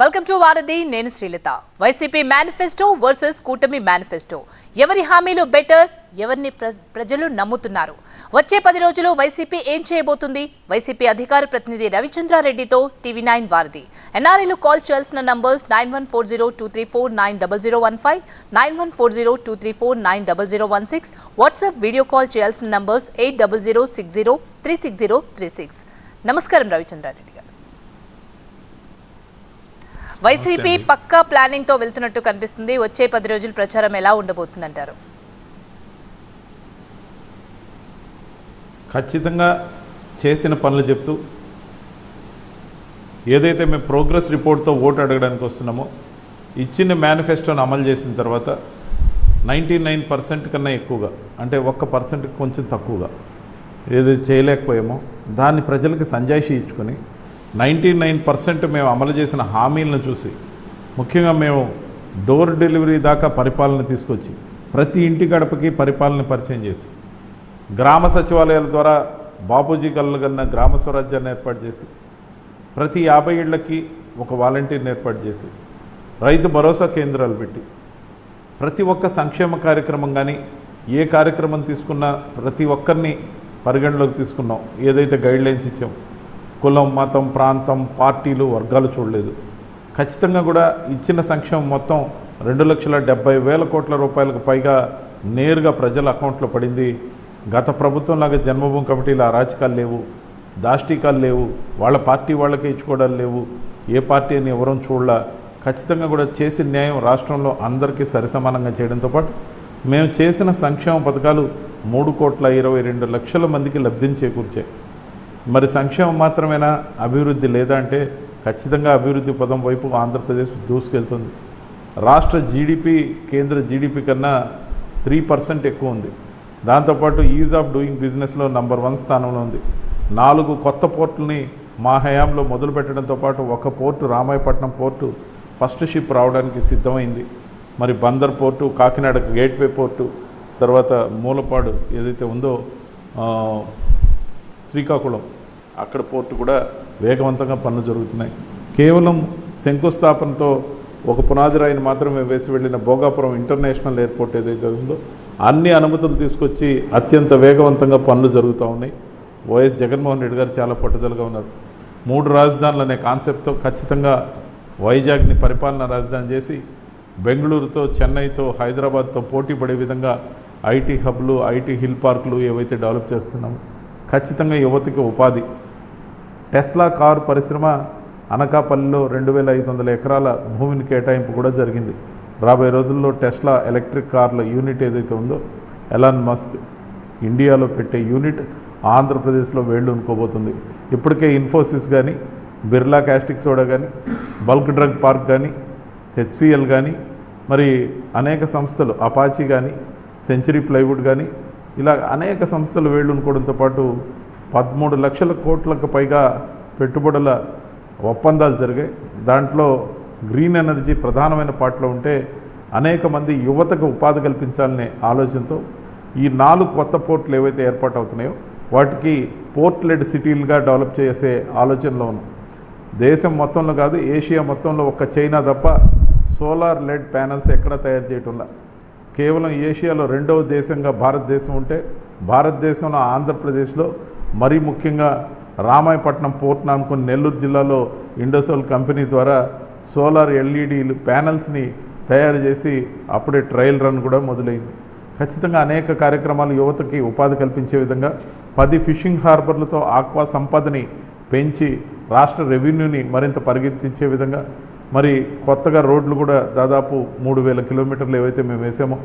Welcome to వారధి. నేను Srilatha. YCP manifesto versus కూటమి మేనిఫెస్టో. ఎవరి హామీలు బెటర్, ఎవరిని ప్రజలు నమ్ముతున్నారు? వచ్చే 10 రోజులు వైసీపీ ఏం చేయబోతుంది? వైసీపీ అధికార ప్రతినిధి రవిచంద్రారెడ్డితో టీవీ9 వారధి. ఎన్ఆర్ఐలు కాల్ చేయాల్సిన నంబర్స్ 914023490015, 914023490016. వాట్సాప్ వీడియో కాల్ చేయాల్సిన నంబర్స్ 8006036036. నమస్కారం రవిచంద్రారెడ్డి. వైసీపీ పక్కా ప్లానింగ్ తో వెళ్తున్నట్టు కనిపిస్తుంది. వచ్చే 10 రోజుల ప్రచారం ఎలా ఉండబోతుందంటారు? ఖచ్చితంగా చేసిన పనులు చెప్తూ ఏదైతే మేము ప్రోగ్రెస్ రిపోర్ట్తో ఓటు అడగడానికి వస్తున్నామో ఇచ్చిన మేనిఫెస్టోను అమలు చేసిన తర్వాత 99% కన్నా ఎక్కువగా, అంటే 1% కొంచెం తక్కువగా ఏదైతే చేయలేకపోయామో దాన్ని ప్రజలకి సంజాయిషి ఇచ్చుకొని 99% మేము అమలు చేసిన హామీలను చూసి, ముఖ్యంగా మేము డోర్ డెలివరీ దాకా పరిపాలన తీసుకొచ్చి ప్రతి ఇంటి గడపకి పరిపాలన పరిచయం చేసి, గ్రామ సచివాలయాల ద్వారా బాపూజీ కలగన్న గ్రామ స్వరాజ్యాన్ని ఏర్పాటు చేసి, ప్రతి 50 ఇళ్లకి ఒక వాలంటీర్ని ఏర్పాటు చేసి, రైతు భరోసా కేంద్రాలు పెట్టి, ప్రతి ఒక్క సంక్షేమ కార్యక్రమం కానీ ఏ కార్యక్రమం తీసుకున్నా ప్రతి ఒక్కరిని పరిగణలోకి తీసుకున్నాం. ఏదైతే గైడ్లైన్స్ ఇచ్చాం, కులం, మతం, ప్రాంతం, పార్టీలు, వర్గాలు చూడలేదు. ఖచ్చితంగా కూడా ఇచ్చిన సంక్షేమం మొత్తం 2,70,000 కోట్ల రూపాయలకు పైగా నేరుగా ప్రజల అకౌంట్లో పడింది. గత ప్రభుత్వంలాగా జన్మభూమి కమిటీల అరాచకాలు లేవు, దాష్టికాలు లేవు, వాళ్ళ పార్టీ వాళ్ళకే ఇచ్చుకోవడాలు లేవు, ఏ పార్టీ అని ఎవరూ చూడలా. ఖచ్చితంగా కూడా చేసిన న్యాయం రాష్ట్రంలో అందరికీ సరిసమానంగా చేయడంతో పాటు మేము చేసిన సంక్షేమ పథకాలు 3,22,00,000 మందికి లబ్ధిని చేకూర్చాయి. మరి సంక్షేమం మాత్రమేనా, అభివృద్ధి లేదా అంటే ఖచ్చితంగా అభివృద్ధి పదం వైపు ఆంధ్రప్రదేశ్ దూసుకెళ్తుంది. రాష్ట్ర జీడిపి కేంద్ర జీడిపి కన్నా 3% ఎక్కువ ఉంది. దాంతోపాటు ఈజ్ ఆఫ్ డూయింగ్ బిజినెస్లో నంబర్ 1 స్థానంలో ఉంది. 4 కొత్త పోర్టుల్ని మా హయాంలో మొదలు పెట్టడంతో పాటు ఒక port, Ramayapatnam port first ship రావడానికి సిద్ధమైంది. మరి Bandar port, Kakinada gateway port, తర్వాత మూలపాడు ఏదైతే ఉందో శ్రీకాకుళం అక్కడ పోర్టు కూడా వేగవంతంగా పనులు జరుగుతున్నాయి. కేవలం శంకుస్థాపనతో ఒక పునాది రాయిని మాత్రమే వేసి వెళ్ళిన భోగాపురం ఇంటర్నేషనల్ ఎయిర్పోర్ట్ ఏదైతే ఉందో అన్ని అనుమతులు తీసుకొచ్చి అత్యంత వేగవంతంగా పనులు జరుగుతూ ఉన్నాయి. వైఎస్ జగన్మోహన్ రెడ్డి గారు చాలా పట్టుదలగా ఉన్నారు. 3 రాజధానులు అనే కాన్సెప్ట్తో ఖచ్చితంగా వైజాగ్ని పరిపాలనా రాజధాని చేసి బెంగళూరుతో, చెన్నైతో, హైదరాబాద్తో పోటీ పడే విధంగా ఐటీ హబ్లు, ఐటీ హిల్ పార్కులు ఏవైతే డెవలప్ చేస్తున్నామో ఖచ్చితంగా యువతకి ఉపాధి. టెస్లా కారు పరిశ్రమ అనకాపల్లిలో 2,500 ఎకరాల భూమిని కేటాయింపు కూడా జరిగింది. రాబోయే రోజుల్లో టెస్లా ఎలక్ట్రిక్ కార్ల యూనిట్ ఏదైతే ఉందో ఎలాన్ మస్క్ ఇండియాలో పెట్టే యూనిట్ ఆంధ్రప్రదేశ్లో వేళ్ళు ఉనుకోబోతుంది. ఇప్పటికే ఇన్ఫోసిస్ కానీ, బిర్లా క్యాస్టిక్ సోడా కానీ, బల్క్ డ్రగ్ పార్క్ కానీ, హెచ్సిఎల్ కానీ, మరి అనేక సంస్థలు, అపాచీ కానీ, సెంచరీ ప్లైవుడ్ కానీ, ఇలా అనేక సంస్థలు వేళ్ళు ఉనుకోవడంతో పాటు 13 లక్షల కోట్లకు పైగా పెట్టుబడుల ఒప్పందాలు జరిగాయి. దాంట్లో గ్రీన్ ఎనర్జీ ప్రధానమైన పాటలో ఉంటే అనేక మంది యువతకు ఉపాధి కల్పించాలనే ఆలోచనతో ఈ 4 కొత్త పోర్టులు ఏవైతే ఏర్పాటు అవుతున్నాయో వాటికి పోర్ట్ లెడ్ సిటీలుగా డెవలప్ చేసే ఆలోచనలో ఉన్నాం. దేశం మొత్తంలో కాదు, ఏషియా మొత్తంలో ఒక్క చైనా తప్ప సోలార్ లెడ్ ప్యానల్స్ ఎక్కడా తయారు చేయటంలా. కేవలం ఏషియాలో 2వ దేశంగా భారతదేశం ఉంటే భారతదేశంలో ఆంధ్రప్రదేశ్లో మరీ ముఖ్యంగా రామాయపట్నం పోర్ట్ నానుకొని నెల్లూరు జిల్లాలో ఇండోసోల్ కంపెనీ ద్వారా సోలార్ ఎల్ఈడీలు ప్యానల్స్ని తయారు చేసి అప్పుడే ట్రయల్ రన్ కూడా మొదలైంది. ఖచ్చితంగా అనేక కార్యక్రమాలు యువతకి ఉపాధి కల్పించే విధంగా 10 ఫిషింగ్ హార్బర్లతో ఆక్వా సంపదని పెంచి రాష్ట్ర రెవెన్యూని మరింత పరిగెత్తించే విధంగా, మరి కొత్తగా రోడ్లు కూడా దాదాపు 3,000 కిలోమీటర్లు ఏవైతే మేము వేసామో,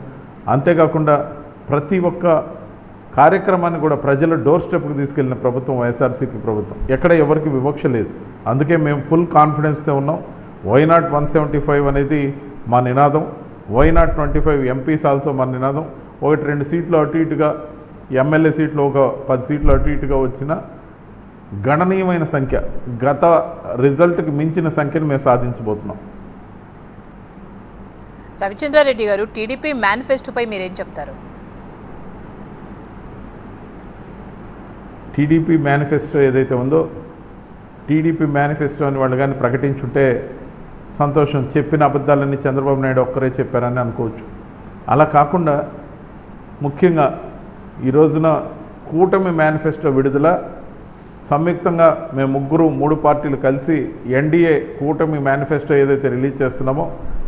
అంతేకాకుండా ప్రతి ఒక్క కార్యక్రమాన్ని కూడా ప్రజల డోర్ స్టెప్కి తీసుకెళ్లిన ప్రభుత్వం వైఎస్ఆర్సీపీ ప్రభుత్వం. ఎక్కడ ఎవరికి వివక్ష లేదు. అందుకే మేము ఫుల్ కాన్ఫిడెన్స్తో ఉన్నాం. వైనాట్ 175 అనేది మా నినాదం, వైనాట్ 25 ఎంపీస్ ఆల్సో మా నినాదం. 1-2 సీట్లు అటు ఇటుగా, ఎమ్మెల్యే సీట్లు ఒక 10 సీట్లు అటు ఇటుగా వచ్చిన గణనీయమైన సంఖ్య, గత రిజల్ట్కి మించిన సంఖ్యను మేము సాధించబోతున్నాం. రవిచంద్రారెడ్డి గారు, టీడీపీ మేనిఫెస్టోపై మీరేం చెప్తారు? టీడీపీ మేనిఫెస్టో ఏదైతే ఉందో, టీడీపీ మేనిఫెస్టో అని వాళ్ళు కానీ ప్రకటించుంటే సంతోషం, చెప్పిన అబద్ధాలన్నీ చంద్రబాబు నాయుడు ఒక్కరే చెప్పారని అనుకోవచ్చు. అలా కాకుండా ముఖ్యంగా ఈ రోజున కూటమి మేనిఫెస్టో విడుదల, సంయుక్తంగా మేము ముగ్గురు 3 పార్టీలు కలిసి ఎన్డీఏ కూటమి మేనిఫెస్టో ఏదైతే రిలీజ్ చేస్తున్నామో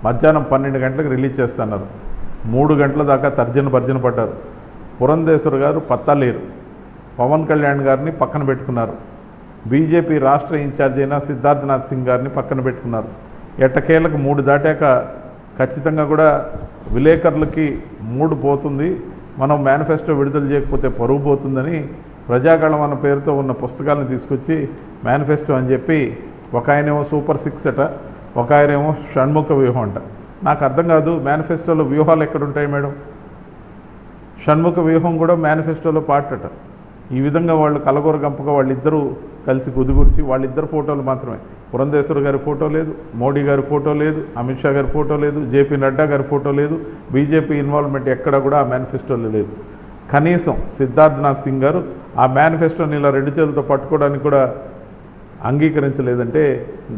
మధ్యాహ్నం 12 గంటలకు రిలీజ్ చేస్తున్నారు. 3 గంటల దాకా తర్జన పడ్డారు. పురంధేశ్వర్ గారు పత్తా లేరు. పవన్ కళ్యాణ్ గారిని పక్కన పెట్టుకున్నారు. బీజేపీ రాష్ట్ర ఇన్ఛార్జ్ అయిన సిద్ధార్థనాథ్ సింగ్ గారిని పక్కన పెట్టుకున్నారు. ఎట్టకేలకు 3 దాటాక ఖచ్చితంగా కూడా విలేకరులకి మూడు పోతుంది, మనం మేనిఫెస్టో విడుదల చేయకపోతే పరువు పోతుందని ప్రజాగళం అన్న పేరుతో ఉన్న పుస్తకాలను తీసుకొచ్చి మేనిఫెస్టో అని చెప్పి ఒక ఆయనేమో సూపర్ 6 అట, ఒక ఆయనేమో షణ్ముఖ వ్యూహం అంట. నాకు అర్థం కాదు, మేనిఫెస్టోలో వ్యూహాలు ఎక్కడుంటాయి మేడం? షణ్ముఖ వ్యూహం కూడా మేనిఫెస్టోలో పార్ట్ అట. ఈ విధంగా వాళ్ళు కలగూర గంపగా వాళ్ళిద్దరూ కలిసి గుదిగురిచి వాళ్ళిద్దరు ఫోటోలు మాత్రమే. పురంధేశ్వర్ గారి ఫోటో లేదు, మోడీ గారి ఫోటో లేదు, అమిత్ షా గారి ఫోటో లేదు, జేపీ నడ్డా గారి ఫోటో లేదు, బీజేపీ ఇన్వాల్వ్మెంట్ ఎక్కడ కూడా ఆ మేనిఫెస్టోలో లేదు. కనీసం సిద్ధార్థనాథ్ సింగ్ గారు ఆ మేనిఫెస్టోని ఇలా 2 చేతులతో పట్టుకోవడానికి కూడా అంగీకరించలేదంటే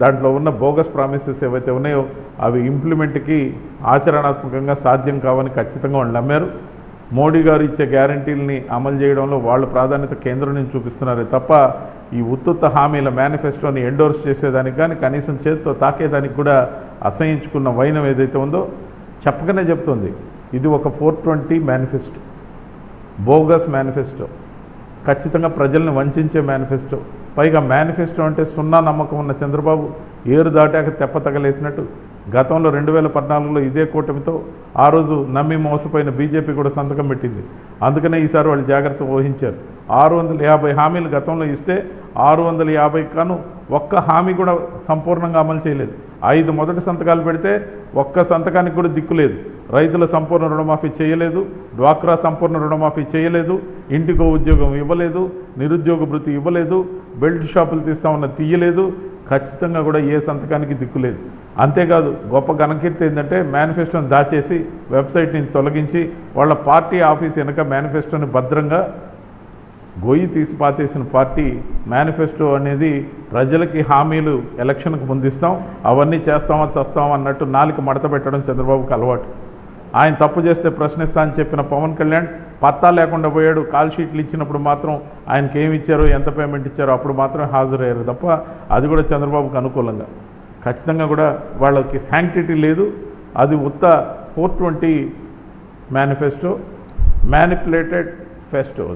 దాంట్లో ఉన్న బోగస్ ప్రామిసెస్ ఏవైతే ఉన్నాయో అవి ఇంప్లిమెంట్కి ఆచరణాత్మకంగా సాధ్యం కావని ఖచ్చితంగా వాళ్ళు నమ్మారు. మోడీ గారు ఇచ్చే గ్యారంటీలని అమలు చేయడంలో వాళ్ళు ప్రాధాన్యత కేంద్రం నుంచి చూపిస్తున్నారే తప్ప ఈ ఉత్తుత్త హామీల మేనిఫెస్టోని ఎండోర్స్ చేసేదానికి కానీ కనీసం చేతితో తాకేదానికి కూడా అసహించుకున్న వైనం ఏదైతే ఉందో చెప్పకనే చెప్తుంది. ఇది ఒక 420 మేనిఫెస్టో, బోగస్ మేనిఫెస్టో, ఖచ్చితంగా ప్రజల్ని వంచే మేనిఫెస్టో. పైగా మేనిఫెస్టో అంటే సున్నా నమ్మకం ఉన్న చంద్రబాబు ఏరు దాటాక తెప్ప తగలేసినట్టు గతంలో 2014లో ఇదే కూటమితో ఆ రోజు నమ్మి మోసపోయిన బీజేపీ కూడా సంతకం పెట్టింది. అందుకనే ఈసారి వాళ్ళు జాగ్రత్త వహించారు. 650 హామీలు గతంలో ఇస్తే 650 కాను ఒక్క హామీ కూడా సంపూర్ణంగా అమలు చేయలేదు. 5 మొదటి సంతకాలు పెడితే ఒక్క సంతకానికి కూడా దిక్కులేదు. రైతుల సంపూర్ణ రుణమాఫీ చేయలేదు, డ్వాక్రా సంపూర్ణ రుణమాఫీ చేయలేదు, ఇంటికో ఉద్యోగం ఇవ్వలేదు, నిరుద్యోగ భృతి ఇవ్వలేదు, బెల్ట్ షాపులు తీస్తామన్న తీయలేదు. ఖచ్చితంగా కూడా ఏ సంతకానికి దిక్కులేదు. అంతేకాదు గొప్ప ఘనకీర్తి ఏంటంటే మేనిఫెస్టోని దాచేసి వెబ్సైట్ని తొలగించి వాళ్ళ పార్టీ ఆఫీస్ వెనక మేనిఫెస్టోని భద్రంగా గొయ్యి తీసి పాతేసిన పార్టీ. మేనిఫెస్టో అనేది ప్రజలకి హామీలు ఎలక్షన్కు ముందిస్తాం, అవన్నీ చేస్తామా చేస్తామా అన్నట్టు నాలుక మడత పెట్టడం చంద్రబాబుకి అలవాటు. ఆయన తప్పు చేస్తే ప్రశ్నిస్తా అని చెప్పిన పవన్ కళ్యాణ్ పత్తా లేకుండా పోయాడు. కాల్ షీట్లు ఇచ్చినప్పుడు మాత్రం ఆయనకి ఏమి ఇచ్చారో ఎంత పేమెంట్ ఇచ్చారో అప్పుడు మాత్రం హాజరయ్యారు తప్ప అది కూడా చంద్రబాబుకి అనుకూలంగా. ఖచ్చితంగా కూడా వాళ్ళకి శాంక్టిటీ లేదు. అది ఉత్త 420 మేనిఫెస్టో, మ్యానిపులేటెడ్ ఫెస్టో.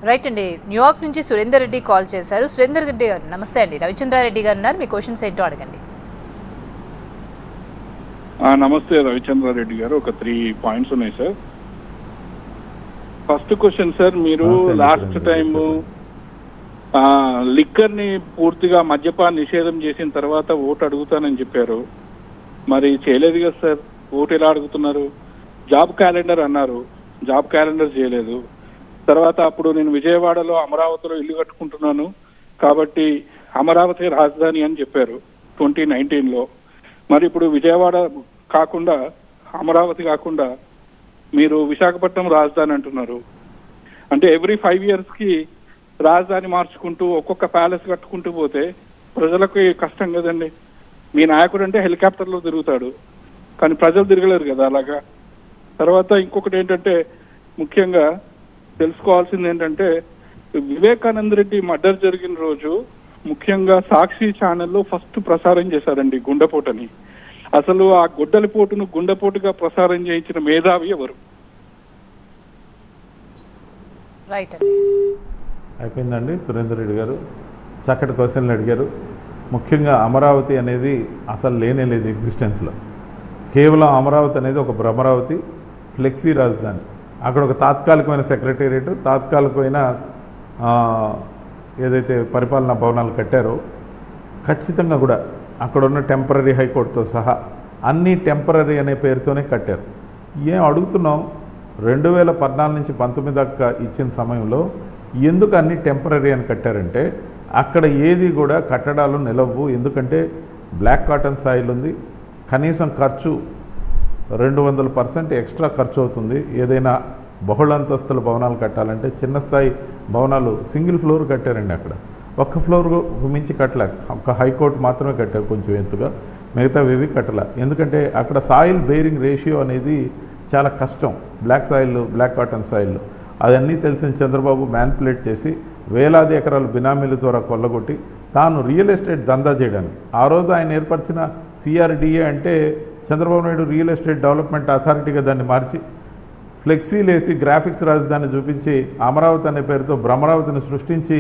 రైట్ అండి. న్యూయార్క్ నుంచి సురేందర్ రెడ్డి కాల్ చేశారు. సురేందర్ రెడ్డి గారు నమస్తే అండి. రవిచంద్రారెడ్డి గారు ఉన్నారు, మీ క్వశ్చన్స్ ఏంటో అడగండి. నమస్తే రవిచంద్రారెడ్డి గారు. ఒక 3 పాయింట్స్ ఉన్నాయి సార్. ఫస్ట్ క్వశ్చన్ సార్, మీరు లాస్ట్ టైం లిక్కర్ ని పూర్తిగా మద్యపాన నిషేధం చేసిన తర్వాత ఓటు అడుగుతానని చెప్పారు, మరి చేయలేదు కదా సార్. ఓటు ఎలా అడుగుతున్నారు? జాబ్ క్యాలెండర్ అన్నారు, జాబ్ క్యాలెండర్ చేయలేదు. తర్వాత అప్పుడు నేను విజయవాడలో అమరావతిలో ఇల్లు కట్టుకుంటున్నాను కాబట్టి అమరావతి రాజధాని అని చెప్పారు 2019లో. మరి ఇప్పుడు విజయవాడ కాకుండా అమరావతి కాకుండా మీరు విశాఖపట్నం రాజధాని అంటున్నారు. అంటే ఎవ్రీ 5 years కి రాజధాని మార్చుకుంటూ ఒక్కొక్క ప్యాలెస్ కట్టుకుంటూ పోతే ప్రజలకు కష్టం కదండి. మీ నాయకుడు అంటే హెలికాప్టర్లో తిరుగుతాడు, కానీ ప్రజలు తిరగలేరు కదా అలాగా. తర్వాత ఇంకొకటి ఏంటంటే ముఖ్యంగా తెలుసుకోవాల్సింది ఏంటంటే వివేకానంద రెడ్డి మర్డర్ జరిగిన రోజు ముఖ్యంగా సాక్షి ఛానల్లో ఫస్ట్ ప్రసారం చేశారండి గుండెపోటని. అసలు ఆ గుడ్డలిపోటును గుండెపోటుగా ప్రసారం చేయించిన మేధావి ఎవరు? రైట్ అయిపోయిందండి. సురేందర్ రెడ్డి గారు చక్కటి క్వశ్చన్లు అడిగారు. ముఖ్యంగా అమరావతి అనేది అసలు లేనే లేదు ఎగ్జిస్టెన్స్లో. కేవలం అమరావతి అనేది ఒక భ్రమరావతి, ఫ్లెక్సీ రాజధాని. అక్కడ ఒక తాత్కాలికమైన సెక్రటేరియట్, తాత్కాలికమైన ఏదైతే పరిపాలనా భవనాలు కట్టారో ఖచ్చితంగా కూడా అక్కడ ఉన్న టెంపరీ హైకోర్టుతో సహా అన్నీ టెంపరీ అనే పేరుతోనే కట్టారు. ఏం అడుగుతున్నాం, 2014 నుంచి 19 దాకా ఇచ్చిన సమయంలో ఎందుకు అన్ని టెంపరీ అని కట్టారంటే అక్కడ ఏది కూడా కట్టడాలు నిలవు. ఎందుకంటే బ్లాక్ కాటన్ సాయిల్ ఉంది, కనీసం ఖర్చు 200% ఎక్స్ట్రా ఖర్చు అవుతుంది. ఏదైనా బహుళంతస్తుల భవనాలు కట్టాలంటే చిన్న స్థాయి భవనాలు సింగిల్ ఫ్లోర్ కట్టారండి. అక్కడ ఒక్క ఫ్లోర్ మించి కట్టలేక ఒక హైకోర్టు మాత్రమే కట్టారు కొంచెం ఎత్తుగా. మిగతావి కట్టల. ఎందుకంటే అక్కడ సాయిల్ బేరింగ్ రేషియో అనేది చాలా కష్టం. Black soil, black cotton soil, అదన్నీ తెలిసిన చంద్రబాబు మ్యానిపులేట్ చేసి వేలాది ఎకరాలు బినామీల ద్వారా కొల్లగొట్టి తాను రియల్ ఎస్టేట్ దందా చేయడానికి ఆ రోజు ఆయన ఏర్పరిచిన CRDA అంటే Chandrababu Naidu real estate development అథారిటీగా దాన్ని మార్చి ఫ్లెక్సీలు వేసి గ్రాఫిక్స్ రాజధాని చూపించి అమరావతి అనే పేరుతో భ్రమరావతిని సృష్టించి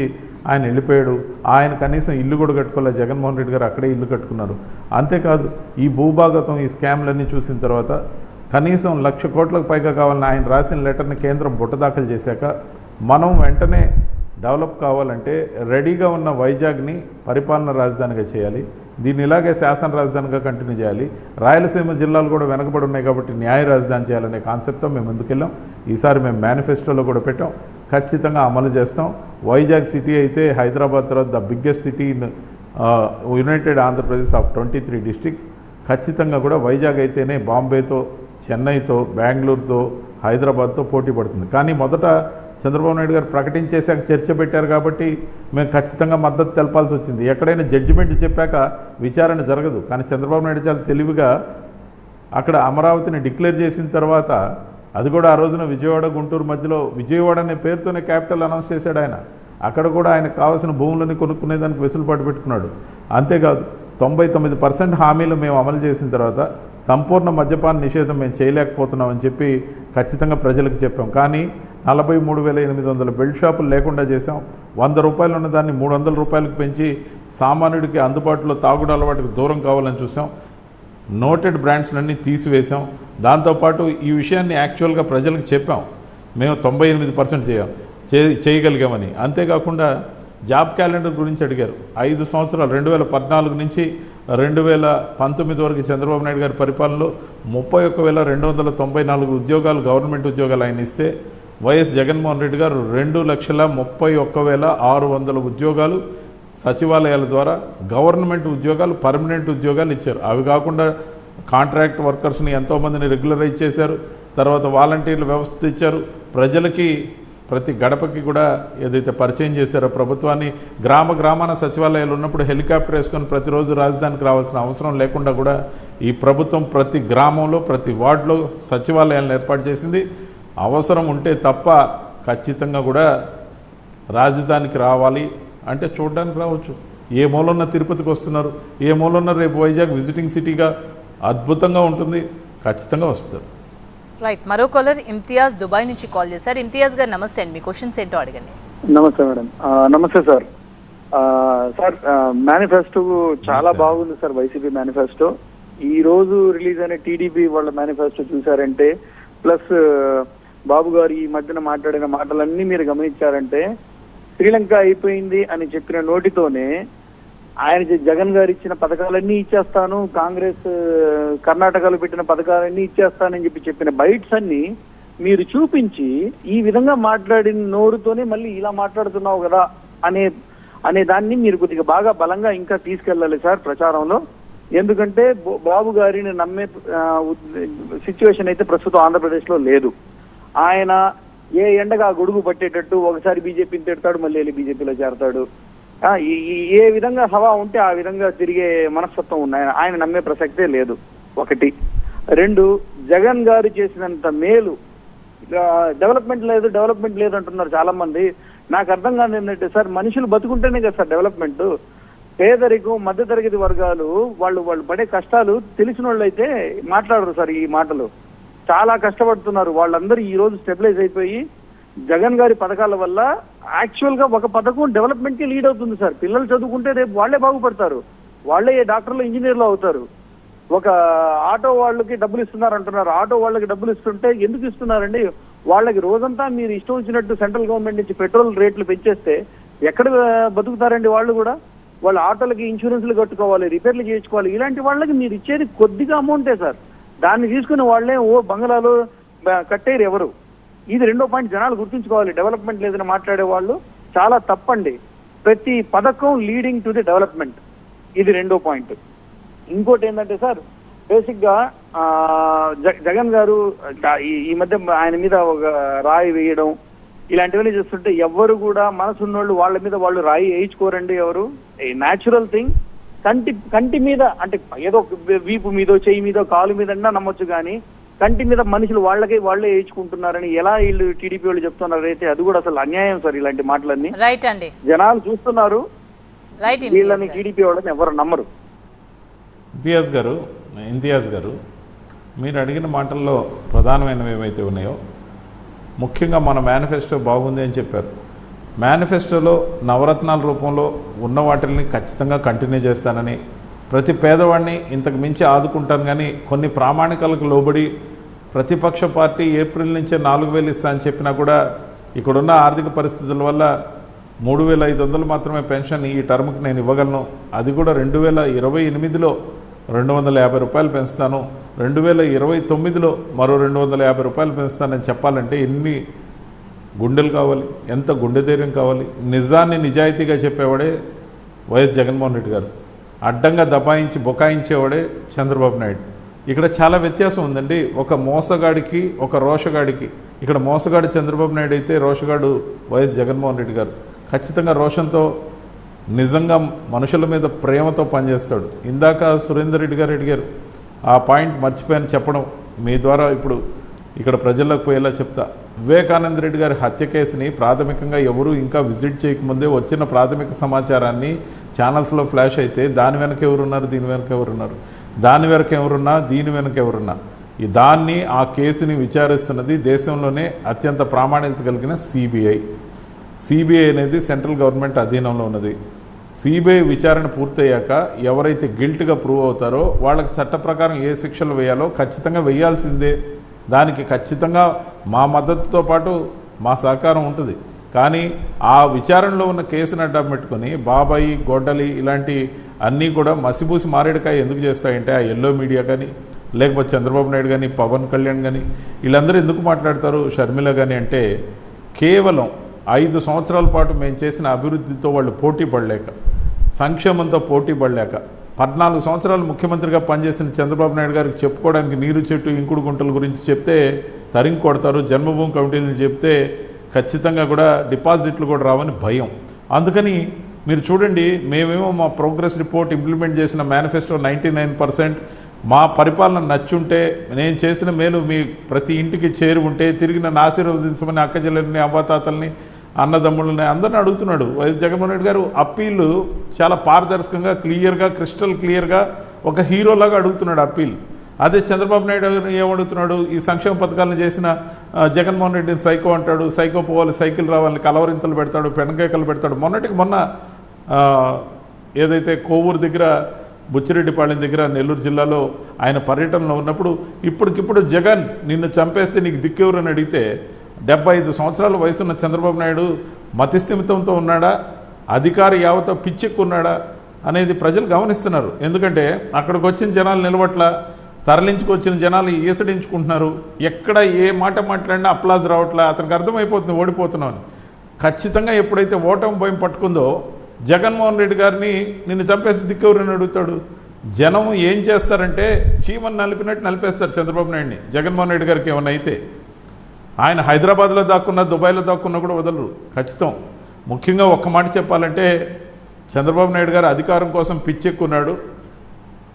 ఆయన వెళ్ళిపోయాడు. ఆయన కనీసం ఇల్లు కూడా కట్టుకోలే. జగన్మోహన్ రెడ్డి గారు అక్కడే ఇల్లు కట్టుకున్నారు. అంతేకాదు ఈ భూభాగతం, ఈ స్కామ్లన్నీ చూసిన తర్వాత కనీసం 1,00,000 కోట్లకు పైగా కావాలని ఆయన రాసిన లెటర్ని కేంద్రం బుట్టదాఖలు చేశాక మనం వెంటనే డెవలప్ కావాలంటే రెడీగా ఉన్న వైజాగ్ని పరిపాలన రాజధానిగా చేయాలి, దీన్ని ఇలాగే శాసన రాజధానిగా కంటిన్యూ చేయాలి, రాయలసీమ జిల్లాలు కూడా వెనకబడి ఉన్నాయి కాబట్టి న్యాయ రాజధాని చేయాలనే కాన్సెప్ట్తో మేము ముందుకెళ్ళాం. ఈసారి మేము మేనిఫెస్టోలో కూడా పెట్టాం, ఖచ్చితంగా అమలు చేస్తాం. వైజాగ్ సిటీ అయితే హైదరాబాద్ తర్వాత the biggest city in United Andhra Pradesh of 23 districts. ఖచ్చితంగా కూడా వైజాగ్ అయితేనే బాంబేతో, చెన్నైతో, బెంగళూరుతో, హైదరాబాద్తో పోటీ పడుతుంది. కానీ మొదట చంద్రబాబు నాయుడు గారు ప్రకటించేశాక చర్చ పెట్టారు కాబట్టి మేము ఖచ్చితంగా మద్దతు తెలపాల్సి వచ్చింది. ఎక్కడైనా జడ్జిమెంట్ చెప్పాక విచారణ జరగదు. కానీ చంద్రబాబు నాయుడు చాలా తెలివిగా అక్కడ అమరావతిని డిక్లేర్ చేసిన తర్వాత అది కూడా ఆ రోజున విజయవాడ, గుంటూరు మధ్యలో విజయవాడ అనే పేరుతోనే క్యాపిటల్ అనౌన్స్ చేశాడు ఆయన. అక్కడ కూడా ఆయనకు కావాల్సిన భూములని కొనుక్కునేదానికి వెసులుబాటు పెట్టుకున్నాడు. అంతేకాదు 99% హామీలు మేము అమలు చేసిన తర్వాత సంపూర్ణ మద్యపాన నిషేధం మేము చేయలేకపోతున్నామని చెప్పి ఖచ్చితంగా ప్రజలకు చెప్పాం. కానీ 43,800 బెల్ట్ షాపులు లేకుండా చేసాం. 100 రూపాయలు ఉన్న దాన్ని 300 రూపాయలకు పెంచి సామాన్యుడికి అందుబాటులో తాగుడు అలవాటుకు దూరం కావాలని చూసాం. నోటెడ్ బ్రాండ్స్లన్నీ తీసివేశాం. దాంతోపాటు ఈ విషయాన్ని యాక్చువల్గా ప్రజలకు చెప్పాం, మేము 98% చేయగలిగామని. అంతేకాకుండా జాబ్ క్యాలెండర్ గురించి అడిగారు. 5 సంవత్సరాలు 2014 నుంచి 2019 వరకు చంద్రబాబు నాయుడు గారి పరిపాలనలో 31,294 ఉద్యోగాలు, గవర్నమెంట్ ఉద్యోగాలు ఆయన ఇస్తే వైఎస్ జగన్మోహన్ రెడ్డి గారు 2,31,600 ఉద్యోగాలు సచివాలయాల ద్వారా గవర్నమెంట్ ఉద్యోగాలు, పర్మనెంట్ ఉద్యోగాలు ఇచ్చారు. అవి కాకుండా కాంట్రాక్ట్ వర్కర్స్ని ఎంతోమందిని రెగ్యులరైజ్ చేశారు. తర్వాత వాలంటీర్ల వ్యవస్థ ఇచ్చారు. ప్రజలకి ప్రతి గడపకి కూడా ఏదైతే పరిచయం చేశారో ప్రభుత్వాన్ని, గ్రామాన సచివాలయాలు ఉన్నప్పుడు హెలికాప్టర్ వేసుకొని ప్రతిరోజు రాజధానికి రావాల్సిన అవసరం లేకుండా కూడా ఈ ప్రభుత్వం ప్రతి గ్రామంలో, ప్రతి వార్డులో సచివాలయాలను ఏర్పాటు చేసింది. అవసరం ఉంటే తప్ప ఖచ్చితంగా కూడా రాజధానికి రావాలి అంటే చూడడానికి రావచ్చు. ఏ మూలన్న తిరుపతికి వస్తున్నారు, ఏ మూలన్న రేపు వైజాగ్ విజిటింగ్ సిటీగా అద్భుతంగా ఉంటుంది, ఖచ్చితంగా వస్తారు. రైట్, మరో కాలర్ ఇమ్తియాజ్ దుబాయ్ నుంచి కాల్ చేశారు. ఇమ్తియాజ్ గారు నమస్తే అండి, మీ క్వశ్చన్స్ ఏంటో అడగండి. నమస్తే మేడం. నమస్తే సార్. సార్ మేనిఫెస్టో చాలా బాగుంది సార్, వైసీపీ మేనిఫెస్టో. ఈ రోజు రిలీజ్ అయిన టీడీపీ వాళ్ళ మేనిఫెస్టో చూసారంటే, ప్లస్ బాబు గారు ఈ మధ్యన మాట్లాడిన మాటలన్నీ మీరు గమనించారంటే, శ్రీలంక అయిపోయింది అని చెప్పిన నోటితోనే ఆయన జగన్ గారు ఇచ్చిన పథకాలన్నీ ఇచ్చేస్తాను, కాంగ్రెస్ కర్ణాటకలో పెట్టిన పథకాలన్నీ ఇచ్చేస్తానని చెప్పిన బైట్స్ అన్ని మీరు చూపించి ఈ విధంగా మాట్లాడిన నోరుతోనే మళ్ళీ ఇలా మాట్లాడుతున్నావు కదా అనే దాన్ని మీరు కొద్దిగా బాగా బలంగా ఇంకా తీసుకెళ్ళాలి సార్ ప్రచారంలో. ఎందుకంటే బాబు గారిని నమ్మే సిచ్యువేషన్ అయితే ప్రస్తుతం ఆంధ్రప్రదేశ్ లో లేదు. ఆయన ఏ ఎండగా గొడుగు పట్టేటట్టు ఒకసారి బీజేపీని తిడతాడు, మళ్ళీ వెళ్ళి బీజేపీలో చేరతాడు. ఏ విధంగా హవా ఉంటే ఆ విధంగా తిరిగే మనస్తత్వం ఉన్నాయి. ఆయన నమ్మే ప్రసక్తే లేదు, ఒకటి. రెండు, జగన్ గారు చేసినంత మేలు డెవలప్మెంట్ లేదు అంటున్నారు చాలా మంది. నాకు అర్థం కాదు ఏంటంటే సార్, మనుషులు బతుకుంటేనే కదా సార్ డెవలప్మెంట్. పేదరికం, మధ్యతరగతి వర్గాలు వాళ్ళు పడే కష్టాలు తెలిసిన వాళ్ళు అయితే మాట్లాడరు సార్. ఈ మాటలు చాలా కష్టపడుతున్నారు వాళ్ళందరూ ఈ రోజు స్టెబిలైజ్ అయిపోయి జగన్ గారి పథకాల వల్ల యాక్చువల్ గా ఒక పథకం డెవలప్మెంట్ కి లీడ్ అవుతుంది సార్. పిల్లలు చదువుకుంటే రేపు వాళ్లే బాగుపడతారు, వాళ్లే డాక్టర్లు, ఇంజనీర్లు అవుతారు. ఒక ఆటో వాళ్ళకి డబ్బులు ఇస్తున్నారు అంటున్నారు. ఆటో వాళ్ళకి డబ్బులు ఇస్తుంటే ఎందుకు ఇస్తున్నారండి? వాళ్ళకి రోజంతా మీరు ఇష్టం వచ్చినట్టు సెంట్రల్ గవర్నమెంట్ నుంచి పెట్రోల్ రేట్లు పెంచేస్తే ఎక్కడ బతుకుతారండి? వాళ్ళు కూడా వాళ్ళ ఆటోలకి ఇన్సూరెన్స్లు కట్టుకోవాలి, రిపేర్లు చేయించుకోవాలి. ఇలాంటి వాళ్ళకి మీరు ఇచ్చేది కొద్దిగా అమౌంటే సార్. దాన్ని తీసుకుని వాళ్ళే బంగ్లాలు కట్టేరు ఎవరు. ఇది రెండో పాయింట్ జనాలు గుర్తుంచుకోవాలి. డెవలప్మెంట్ లేదని మాట్లాడే వాళ్ళు చాలా తప్పండి. ప్రతి పథకం లీడింగ్ టు ది డెవలప్మెంట్, ఇది రెండో పాయింట్. ఇంకోటి ఏంటంటే సార్, బేసిక్ గా జగన్ గారు ఈ మధ్య ఆయన మీద ఒక రాయి వేయడం ఇలాంటివన్నీ చూస్తుంటే ఎవరు కూడా మనసున్నోళ్ళు వాళ్ళ మీద వాళ్ళు రాయి వేయించుకోరండి. ఎవరు న్యాచురల్ థింగ్. కంటి మీద అంటే ఏదో వీపు మీదో చెయ్యి మీదో కాలు మీద నమ్మొచ్చు, కానీ కంటి మీద మనుషులు వాళ్ళే వేయించుకుంటున్నారని ఎలా వీళ్ళు టీడీపీ వాళ్ళు చెప్తున్నారు అయితే అది కూడా అసలు అన్యాయం సార్. ఇలాంటి మాటలన్నీ రైట్ అండి, జనాలు చూస్తున్నారు, రైట్. వీళ్ళని టీడీపీ వాళ్ళని ఎవరు నమ్మరు. ఇంతియాజ్ గారు మీరు అడిగిన మాటల్లో ప్రధానమైనవి ఏవైతే ఉన్నాయో, ముఖ్యంగా మన మేనిఫెస్టో బాగుంది అని చెప్పారు. మేనిఫెస్టోలో నవరత్నాల రూపంలో ఉన్న వాటిని ఖచ్చితంగా కంటిన్యూ చేస్తానని, ప్రతి పేదవాడిని ఇంతకు మించి ఆదుకుంటాను, కానీ కొన్ని ప్రామాణికాలకు లోబడి ప్రతిపక్ష పార్టీ ఏప్రిల్ నుంచే 4,000 ఇస్తా అని చెప్పినా కూడా ఇక్కడున్న ఆర్థిక పరిస్థితుల వల్ల 3,500 మాత్రమే పెన్షన్ ఈ టర్మ్కి నేను ఇవ్వగలను. అది కూడా 2028లో 250 రూపాయలు పెంచుతాను, 2029లో మరో 250 రూపాయలు పెంచుతానని చెప్పాలంటే ఎన్ని గుండెలు కావాలి, ఎంత గుండె ధైర్యం కావాలి. నిజాన్ని నిజాయితీగా చెప్పేవాడే వైఎస్ జగన్మోహన్ రెడ్డి గారు, అడ్డంగా దబాయించి బొకాయించేవాడే చంద్రబాబు నాయుడు. ఇక్కడ చాలా వ్యత్యాసం ఉందండి. ఒక మోసగాడికి ఒక రోషగాడికి. ఇక్కడ మోసగాడు చంద్రబాబు నాయుడు అయితే రోషగాడు వైఎస్ జగన్మోహన్ రెడ్డి గారు. ఖచ్చితంగా రోషంతో నిజంగా మనుషుల మీద ప్రేమతో పనిచేస్తాడు. ఇందాక సురేందర్ రెడ్డి గారు అడిగారు, ఆ పాయింట్ మర్చిపోయాను చెప్పడం, మీ ద్వారా ఇప్పుడు ఇక్కడ ప్రజల్లోకి పోయేలా చెప్తా. వివేకానంద రెడ్డి గారి హత్య కేసుని ప్రాథమికంగా ఎవరు ఇంకా విజిట్ చేయకముందే వచ్చిన ప్రాథమిక సమాచారాన్ని ఛానల్స్లో ఫ్లాష్ అయితే దాని వెనక ఎవరున్నారు, దీని వెనక ఎవరున్నారు, దాని వెనక ఎవరున్నా, దీని వెనక ఎవరున్నా, ఆ కేసుని విచారిస్తున్నది దేశంలోనే అత్యంత ప్రామాణికత కలిగిన సిబిఐ అనేది సెంట్రల్ గవర్నమెంట్ అధీనంలో ఉన్నది. సిబిఐ విచారణ పూర్తయ్యాక ఎవరైతే గిల్ట్గా ప్రూవ్ అవుతారో వాళ్ళకి చట్ట ప్రకారం ఏ శిక్షలు వేయాలో ఖచ్చితంగా వేయాల్సిందే. దానికి ఖచ్చితంగా మా మద్దతుతో పాటు మా సహకారం ఉంటుంది. కానీ ఆ విచారణలో ఉన్న కేసును అడ్డం పెట్టుకొని బాబాయి, గొడ్డలి ఇలాంటి అన్నీ కూడా మసిబూసి మారేడుకాయ ఎందుకు చేస్తాయంటే ఆ ఎల్లో మీడియా కానీ, లేకపోతే చంద్రబాబు నాయుడు కానీ, పవన్ కళ్యాణ్ కానీ వీళ్ళందరూ ఎందుకు మాట్లాడతారు, షర్మిల కానీ అంటే కేవలం 5 సంవత్సరాల పాటు మేము చేసిన అభివృద్ధితో వాళ్ళు పోటీ పడలేక, సంక్షేమంతో పోటీ పడలేక, 14 సంవత్సరాలు ముఖ్యమంత్రిగా పనిచేసిన చంద్రబాబు నాయుడు గారికి చెప్పుకోవడానికి నీరు చెట్టు ఇంకుడు గుంటల గురించి చెప్తే తరిగి కొడతారు, జన్మభూమి కమిటీలను చెప్తే ఖచ్చితంగా కూడా డిపాజిట్లు కూడా రావని భయం. అందుకని మీరు చూడండి, మేమేమో మా ప్రోగ్రెస్ రిపోర్ట్ ఇంప్లిమెంట్ చేసిన మేనిఫెస్టో 99%, మా పరిపాలన నచ్చుంటే, నేను చేసిన మేలు మీ ప్రతి ఇంటికి చేరి ఉంటే తిరిగి నన్ను ఆశీర్వదించమని అక్క చెల్లెల్ని, అవ్వాతాతల్ని, అన్నదమ్ములని అందరిని అడుగుతున్నాడు వైఎస్ జగన్మోహన్ రెడ్డి గారు. అప్పీల్ చాలా పారదర్శకంగా, క్లియర్గా, క్రిస్టల్ క్లియర్గా ఒక హీరోలాగా అడుగుతున్నాడు అప్పీల్. అదే చంద్రబాబు నాయుడు ఏమడుగుతున్నాడు, ఈ సంక్షేమ పథకాలను చేసిన జగన్మోహన్ రెడ్డిని సైకో అంటాడు, సైకో పోవాలి, సైకిల్ రావాలని కలవరింతలు పెడతాడు, పెనకేకలు పెడతాడు. మొన్న ఏదైతే కోవూరు దగ్గర, బుచ్చిరెడ్డిపాళెం దగ్గర, నెల్లూరు జిల్లాలో ఆయన పర్యటనలో ఉన్నప్పుడు ఇప్పటికిప్పుడు జగన్ నిన్ను చంపేస్తే నీకు దిక్కెవరని అడిగితే 75 సంవత్సరాల వయసున్న చంద్రబాబు నాయుడు మతిస్థిమితంతో ఉన్నాడా, అధికారి యావతో పిచ్చెక్కున్నాడా అనేది ప్రజలు గమనిస్తున్నారు. ఎందుకంటే అక్కడికి వచ్చిన జనాలు నిలబట్ల, తరలించుకొచ్చిన జనాలు ఈసడించుకుంటున్నారు. ఎక్కడ ఏ మాట మాట్లాడినా అప్లాజ్ రావట్లా. అతనికి అర్థమైపోతుంది ఓడిపోతున్నామని. ఖచ్చితంగా ఎప్పుడైతే ఓటమి భయం పట్టుకుందో జగన్మోహన్ రెడ్డి గారిని నిన్ను చంపేసి దిక్కెవరని అడుగుతాడు. జనం ఏం చేస్తారంటే చీమని నలిపినట్టు నలిపేస్తారు చంద్రబాబు నాయుడిని. జగన్మోహన్ రెడ్డి గారికి ఏమన్నా అయితే ఆయన హైదరాబాద్లో దాక్కున్నా, దుబాయ్లో దాక్కున్నా కూడా వదలరు ఖచ్చితం. ముఖ్యంగా ఒక్క మాట చెప్పాలంటే చంద్రబాబు నాయుడు గారు అధికారం కోసం పిచ్చెక్కున్నాడు.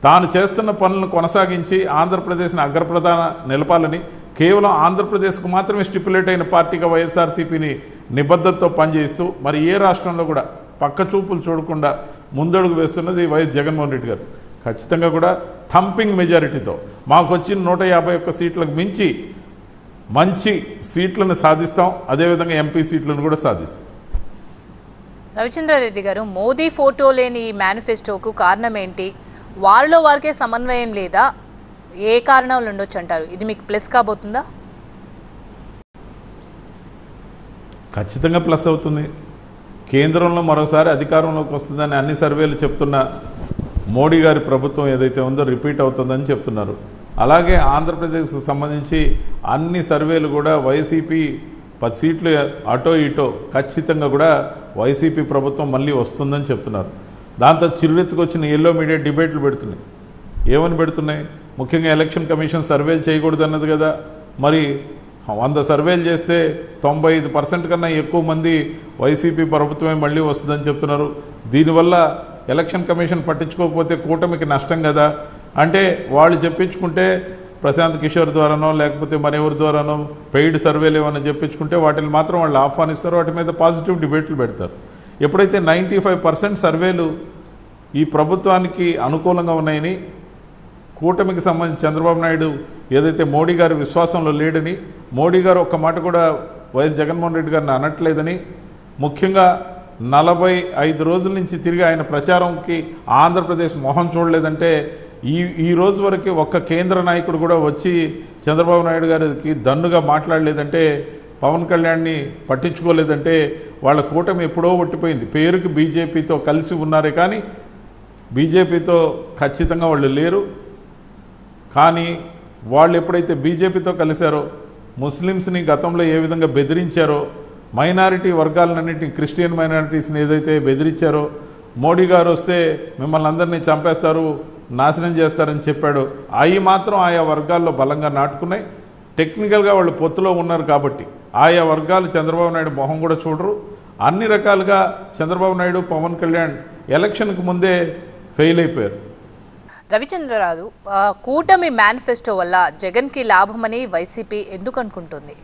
తాను చేస్తున్న పనులను కొనసాగించి ఆంధ్రప్రదేశ్ని అగ్రప్రధాన నిలపాలని, కేవలం ఆంధ్రప్రదేశ్కు మాత్రమే స్టిపులేట్ అయిన పార్టీగా వైఎస్ఆర్సీపీని నిబద్ధతతో పనిచేస్తూ మరి ఏ రాష్ట్రంలో కూడా పక్క చూపులు చూడకుండా ముందడుగు వేస్తున్నది వైఎస్ జగన్మోహన్ రెడ్డి గారు. ఖచ్చితంగా కూడా థంపింగ్ మెజారిటీతో మాకు వచ్చిన 151 సీట్లకు మించి మంచి సీట్లను సాధిస్తాం. అదేవిధంగా ఎంపీ సీట్లను కూడా సాధిస్తాం. రవిచంద్రారెడ్డి గారు, మోదీ ఫోటో లేని ఈ మేనిఫెస్టోకు కారణం ఏంటి? వారిలో వారికే సమన్వయం లేదా? ఏ కారణాలు ఉండొచ్చు అంటారు? ఇది మీకు ప్లస్ కాబోతుందా? ఖచ్చితంగా ప్లస్ అవుతుంది. కేంద్రంలో మరోసారి అధికారంలోకి వస్తుందని అన్ని సర్వేలు చెప్తున్న మోడీ గారి ప్రభుత్వం ఏదైతే ఉందో రిపీట్ అవుతుందని చెప్తున్నారు. అలాగే ఆంధ్రప్రదేశ్కి సంబంధించి అన్ని సర్వేలు కూడా వైసీపీ 10 సీట్లు అటో ఇటో ఖచ్చితంగా కూడా వైసీపీ ప్రభుత్వం మళ్ళీ వస్తుందని చెప్తున్నారు. దాంతో చిరురెత్తుకొచ్చిన ఎల్లో మీడియా డిబేట్లు పెడుతున్నాయి. ఏమని పెడుతున్నాయి? ముఖ్యంగా ఎలక్షన్ కమిషన్ సర్వేలు చేయకూడదు అన్నది కదా. మరి 100 సర్వేలు చేస్తే 95% కన్నా ఎక్కువ మంది వైసీపీ ప్రభుత్వమే మళ్ళీ వస్తుందని చెప్తున్నారు. దీనివల్ల ఎలక్షన్ కమిషన్ పట్టించుకోకపోతే కూటమికి నష్టం కదా అంటే వాళ్ళు చెప్పించుకుంటే ప్రశాంత్ కిషోర్ ద్వారానో లేకపోతే మరెవరి ద్వారానో పెయిడ్ సర్వేలు ఏమైనా చెప్పించుకుంటే వాటిని మాత్రం వాళ్ళు ఆహ్వానిస్తారు, వాటి మీద పాజిటివ్ డిబేట్లు పెడతారు. ఎప్పుడైతే 95% సర్వేలు ఈ ప్రభుత్వానికి అనుకూలంగా ఉన్నాయని, కూటమికి సంబంధించి చంద్రబాబు నాయుడు ఏదైతే మోడీ గారి విశ్వాసంలో లేడని, మోడీ గారు ఒక్క మాట కూడా వైఎస్ జగన్మోహన్ రెడ్డి గారిని అనట్లేదని, ముఖ్యంగా 45 రోజుల నుంచి తిరిగి ఆయన ప్రచారంకి ఆంధ్రప్రదేశ్ మొహం చూడలేదంటే, ఈ రోజు వరకు ఒక్క కేంద్ర నాయకుడు కూడా వచ్చి చంద్రబాబు నాయుడు గారికి దన్నుగా మాట్లాడలేదంటే, పవన్ కళ్యాణ్ని పట్టించుకోలేదంటే వాళ్ళ కూటమి ఎప్పుడో ఒట్టిపోయింది. పేరుకి బీజేపీతో కలిసి ఉన్నారే కానీ బీజేపీతో ఖచ్చితంగా వాళ్ళు లేరు. కానీ వాళ్ళు ఎప్పుడైతే బీజేపీతో కలిశారో, ముస్లిమ్స్ని గతంలో ఏ విధంగా బెదిరించారో, మైనారిటీ వర్గాలన్నింటినీ క్రిస్టియన్ మైనారిటీస్ని ఏదైతే బెదిరించారో, మోడీ గారు వస్తే మిమ్మల్ని అందరినీ చంపేస్తారు, నాశనం చేస్తారని చెప్పాడు, అవి మాత్రం ఆయా వర్గాల్లో బలంగా నాటుకున్నాయి. టెక్నికల్గా వాళ్ళు పొత్తులో ఉన్నారు కాబట్టి ఆయా వర్గాలు చంద్రబాబు నాయుడు మొహం కూడా చూడరు. అన్ని రకాలుగా చంద్రబాబు నాయుడు, పవన్ కళ్యాణ్ ఎలక్షన్కి ముందే ఫెయిల్ అయిపోయారు. రవిచంద్రరావు, కూటమి మేనిఫెస్టో వల్ల జగన్కి లాభమని వైసీపీ ఎందుకు అనుకుంటుంది?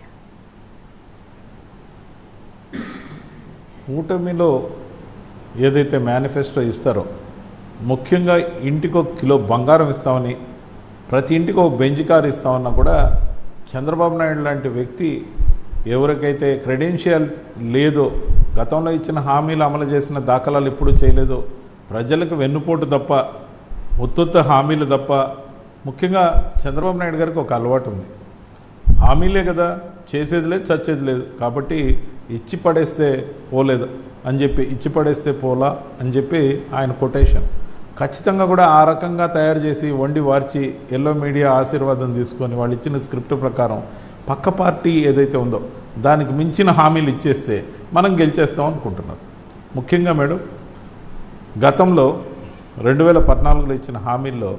కూటమిలో ఏదైతే మేనిఫెస్టో ఇస్తారో, ముఖ్యంగా ఇంటికి 1 కిలో బంగారం ఇస్తామని, ప్రతి ఇంటికి 1 బెంజ్ కారు ఇస్తామన్నా కూడా చంద్రబాబు నాయుడు లాంటి వ్యక్తి ఎవరికైతే క్రెడెన్షియల్ లేదో, గతంలో ఇచ్చిన హామీలు అమలు చేసిన దాఖలాలు ఎప్పుడూ చేయలేదో, ప్రజలకు వెన్నుపోటు తప్ప, ఉత్తుత్త హామీలు తప్ప, ముఖ్యంగా చంద్రబాబు నాయుడు గారికి ఒక అలవాటు ఉంది, హామీలే కదా చేసేది లేదు, చచ్చేది లేదు, కాబట్టి ఇచ్చి పడేస్తే పోలేదు అని చెప్పి, ఇచ్చి పడేస్తే పోలా అని చెప్పి ఆయన కొటేషన్ ఖచ్చితంగా కూడా ఆ రకంగా తయారు చేసి వండి వార్చి ఎల్లో మీడియా ఆశీర్వాదం తీసుకొని వాళ్ళు ఇచ్చిన స్క్రిప్ట్ ప్రకారం పక్క పార్టీ ఏదైతే ఉందో దానికి మించిన హామీలు ఇచ్చేస్తే మనం గెలిచేస్తాం అనుకుంటున్నారు. ముఖ్యంగా మేడం, గతంలో 2014లో ఇచ్చిన హామీల్లో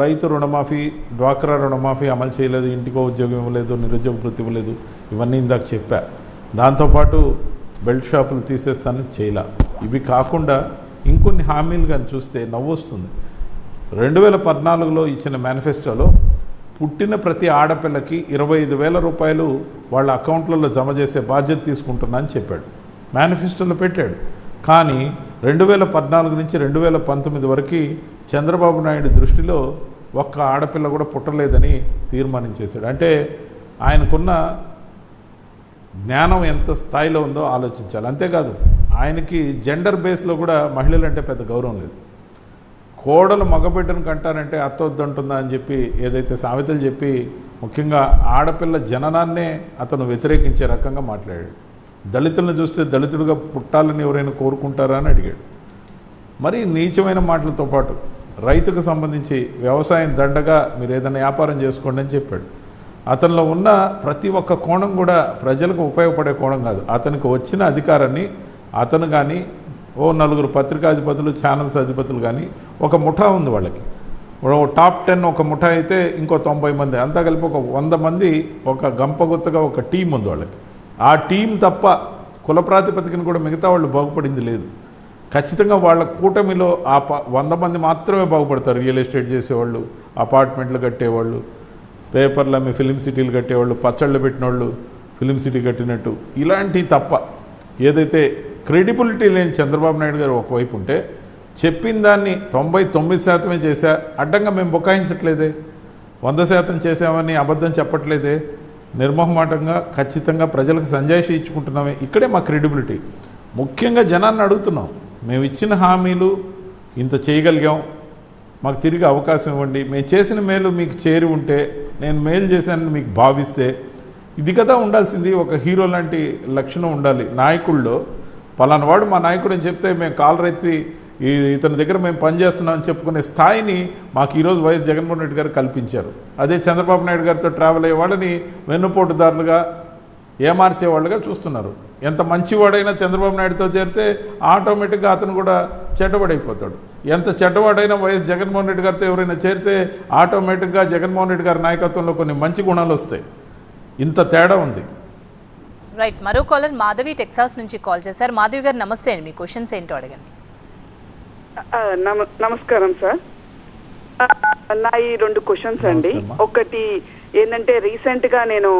రైతు రుణమాఫీ, డ్వాక్రా రుణమాఫీ అమలు చేయలేదు, ఇంటికో ఉద్యోగం ఇవ్వలేదు, నిరుద్యోగ వృత్తి ఇవ్వలేదు, ఇవన్నీ ఇందాక చెప్పా. దాంతోపాటు బెల్ట్ షాపులు తీసేస్తానని చేయలే. ఇవి కాకుండా ఇంకొన్ని హామీలు కానీ చూస్తే నవ్వొస్తుంది. 2014లో ఇచ్చిన మేనిఫెస్టోలో పుట్టిన ప్రతి ఆడపిల్లకి 25,000 రూపాయలు వాళ్ళ అకౌంట్లలో జమ చేసే బాధ్యత తీసుకుంటున్నా అని చెప్పాడు, మేనిఫెస్టోలో పెట్టాడు. కానీ 2014 నుంచి 2019 వరకు చంద్రబాబు నాయుడు దృష్టిలో ఒక్క ఆడపిల్ల కూడా పుట్టలేదని తీర్మానించేశాడు. అంటే ఆయనకున్న జ్ఞానం ఎంత స్థాయిలో ఉందో ఆలోచించాలి. అంతేకాదు, ఆయనకి జెండర్ బేస్లో కూడా మహిళలంటే పెద్ద గౌరవం లేదు. కోడలు మగబిడ్డను కంటానంటే అత్తొద్దంటుందా అని చెప్పి ఏదైతే సామెతలు చెప్పి ముఖ్యంగా ఆడపిల్ల జననాన్నే అతను వ్యతిరేకించే రకంగా మాట్లాడాడు. దళితులను చూస్తే దళితుడిగా పుట్టాలని ఎవరైనా కోరుకుంటారా అని అడిగాడు. మరి నీచమైన మాటలతో పాటు రైతుకు సంబంధించి వ్యవసాయం దండగా మీరు ఏదైనా వ్యాపారం చేసుకోండి అని చెప్పాడు. అతనిలో ఉన్న ప్రతి ఒక్క కోణం కూడా ప్రజలకు ఉపయోగపడే కోణం కాదు. అతనికి వచ్చిన అధికారాన్ని అతను కానీ, ఓ 4 పత్రికాధిపతులు, ఛానల్స్ అధిపతులు కానీ, ఒక ముఠా ఉంది వాళ్ళకి, టాప్ 10 ఒక ముఠా అయితే ఇంకో 90 మంది, అంతా కలిపి ఒక 100 మంది ఒక గంపగుత్తగా ఒక టీం ఉంది వాళ్ళకి. ఆ టీం తప్ప కుల ప్రాతిపదికన కూడా మిగతా వాళ్ళు బాగుపడింది లేదు. ఖచ్చితంగా వాళ్ళ కూటమిలో ఆ 100 మంది మాత్రమే బాగుపడతారు. రియల్ ఎస్టేట్ చేసేవాళ్ళు, అపార్ట్మెంట్లు కట్టేవాళ్ళు, పేపర్లు అమ్మి ఫిలిం సిటీలు కట్టేవాళ్ళు, పచ్చళ్ళు పెట్టిన వాళ్ళు ఫిలిం సిటీ కట్టినట్టు, ఇలాంటివి తప్ప ఏదైతే క్రెడిబిలిటీ లేని చంద్రబాబు నాయుడు గారు ఒకవైపు ఉంటే, చెప్పిన దాన్ని 99% చేశా, అడ్డంగా మేము బుకాయించట్లేదే, 100% చేసామని అబద్ధం చెప్పట్లేదే, నిర్మోహమాటంగా ఖచ్చితంగా ప్రజలకు సంజాయిషి ఇచ్చుకుంటున్నామే. ఇక్కడే మా క్రెడిబిలిటీ. ముఖ్యంగా జనాన్ని అడుగుతున్నాం, మేము ఇచ్చిన హామీలు ఇంత చేయగలిగాం, మాకు తిరిగి అవకాశం ఇవ్వండి, మేము చేసిన మేలు మీకు చేరి ఉంటే, నేను మేలు చేశానని మీకు భావిస్తే, ఇది కదా ఉండాల్సింది. ఒక హీరో లాంటి లక్షణం ఉండాలి నాయకుల్లో. పలానా వాడు మా నాయకుడు అని చెప్తే మేము కాలరెత్తి ఇతని దగ్గర మేము పనిచేస్తున్నామని చెప్పుకునే స్థాయిని మాకు ఈరోజు వైఎస్ జగన్మోహన్ రెడ్డి గారు కల్పించారు. అదే చంద్రబాబు నాయుడు గారితో ట్రావెల్ అయ్యే వాళ్ళని వెన్నుపోటుదారులుగా, ఏమార్చేవాళ్ళుగా చూస్తున్నారు. ఎంత మంచివాడైనా చంద్రబాబు నాయుడుతో చేరితే ఆటోమేటిక్గా అతను కూడా చెడ్డవాడైపోతాడు. ఎంత చెడ్డవాడైనా వైఎస్ జగన్మోహన్ రెడ్డి గారితో ఎవరైనా చేరితే ఆటోమేటిక్గా జగన్మోహన్ రెడ్డి గారి నాయకత్వంలో కొన్ని మంచి గుణాలు వస్తాయి. ఇంత తేడా ఉంది. రైట్, మరో కాలర్ మాధవి టెక్సాస్ నుంచి కాల్ చేశారు. మాధవి గారు నమస్తే అండి, మీ క్వశ్చన్స్ ఏంటో అడగండి. నమస్కారం సార్. నా ఈ 2 క్వశ్చన్స్ అండి. ఒకటి ఏంటంటే రీసెంట్ గా నేను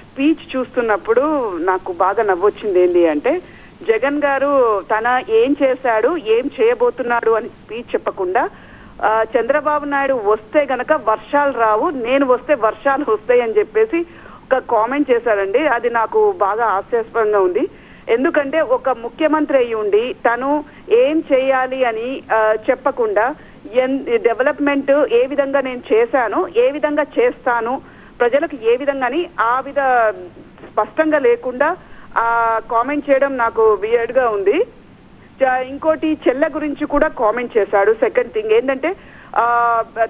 స్పీచ్ చూస్తున్నప్పుడు నాకు బాగా నవ్వొచ్చింది. ఏంటి అంటే జగన్ గారు తన ఏం చేశాడు, ఏం చేయబోతున్నాడు అని స్పీచ్ చెప్పకుండా చంద్రబాబు నాయుడు వస్తే గనక వర్షాలు రావు, నేను వస్తే వర్షాలు వస్తాయి అని చెప్పేసి ఒక కామెంట్ చేశారండి. అది నాకు బాగా హాస్యాస్పదంగా ఉంది. ఎందుకంటే ఒక ముఖ్యమంత్రి అయ్యి ఉండి తను ఏం చేయాలి అని చెప్పకుండా డెవలప్మెంట్ ఏ విధంగా నేను చేశాను, ఏ విధంగా చేస్తాను, ప్రజలకు ఏ విధంగా అని స్పష్టంగా లేకుండా కామెంట్ చేయడం నాకు వియర్డ్ గా ఉంది. ఇంకోటి చెల్లె గురించి కూడా కామెంట్ చేశాడు. సెకండ్ థింగ్ ఏంటంటే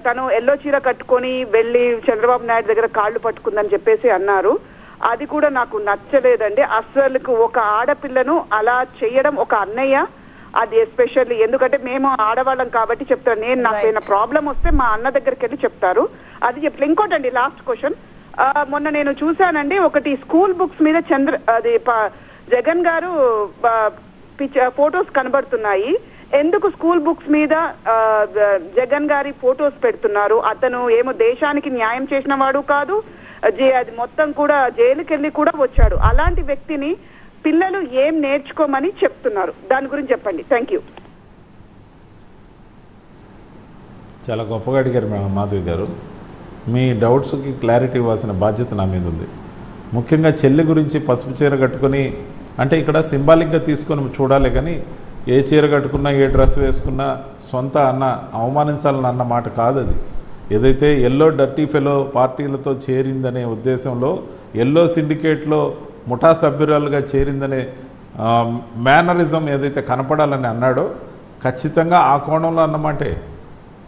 తను ఎల్లో చీర కట్టుకొని వెళ్ళి చంద్రబాబు నాయుడు దగ్గర కాళ్ళు పట్టుకుందని చెప్పేసి అన్నారు. అది కూడా నాకు నచ్చలేదండి. అసలు ఒక ఆడపిల్లను అలా చేయడం ఒక అన్నయ్య, అది ఎస్పెషల్లీ ఎందుకంటే మేము ఆడవాళ్ళం కాబట్టి చెప్తాను. నాకు ఏమైనా ప్రాబ్లం వస్తే మా అన్న దగ్గరికి వెళ్ళి చెప్తారు, అది చెప్తాను. ఇంకోటండి లాస్ట్ క్వశ్చన్, మొన్న నేను చూశానండి ఒకటి స్కూల్ బుక్స్ మీద జగన్ గారు ఫొటోస్ కనబడుతున్నాయి. ఎందుకు స్కూల్ బుక్స్ మీద జగన్ గారి ఫొటోస్ పెడుతున్నారు? అతను ఏమో దేశానికి న్యాయం చేసిన వాడు కాదు, అది మొత్తం కూడా జైలుకి వెళ్ళి కూడా వచ్చాడు. అలాంటి వ్యక్తిని పిల్లలు ఏం నేర్చుకోమని చెప్తున్నారు, దాని గురించి చెప్పండి. Thank you. చాలా గొప్పగా అడిగారు మాధవి గారు. మీ డౌట్స్కి క్లారిటీ ఇవ్వాల్సిన బాధ్యత నా మీద ఉంది. ముఖ్యంగా చెల్లి గురించి పసుపు చీర కట్టుకొని, అంటే ఇక్కడ సింబాలిక్గా తీసుకొని చూడాలి కానీ ఏ చీర కట్టుకున్నా ఏ డ్రెస్ వేసుకున్నా సొంత అన్న అవమానించాలని అన్న మాట కాదు అది. ఏదైతే ఎల్లో డర్టీ ఫెలో పార్టీలతో చేరిందనే ఉద్దేశంలో, ఎల్లో సిండికేట్లో ముఠా సభ్యురాలుగా చేరిందనే మేనరిజం ఏదైతే కనపడాలని అన్నాడో ఖచ్చితంగా ఆ కోణంలో అన్నమాటే.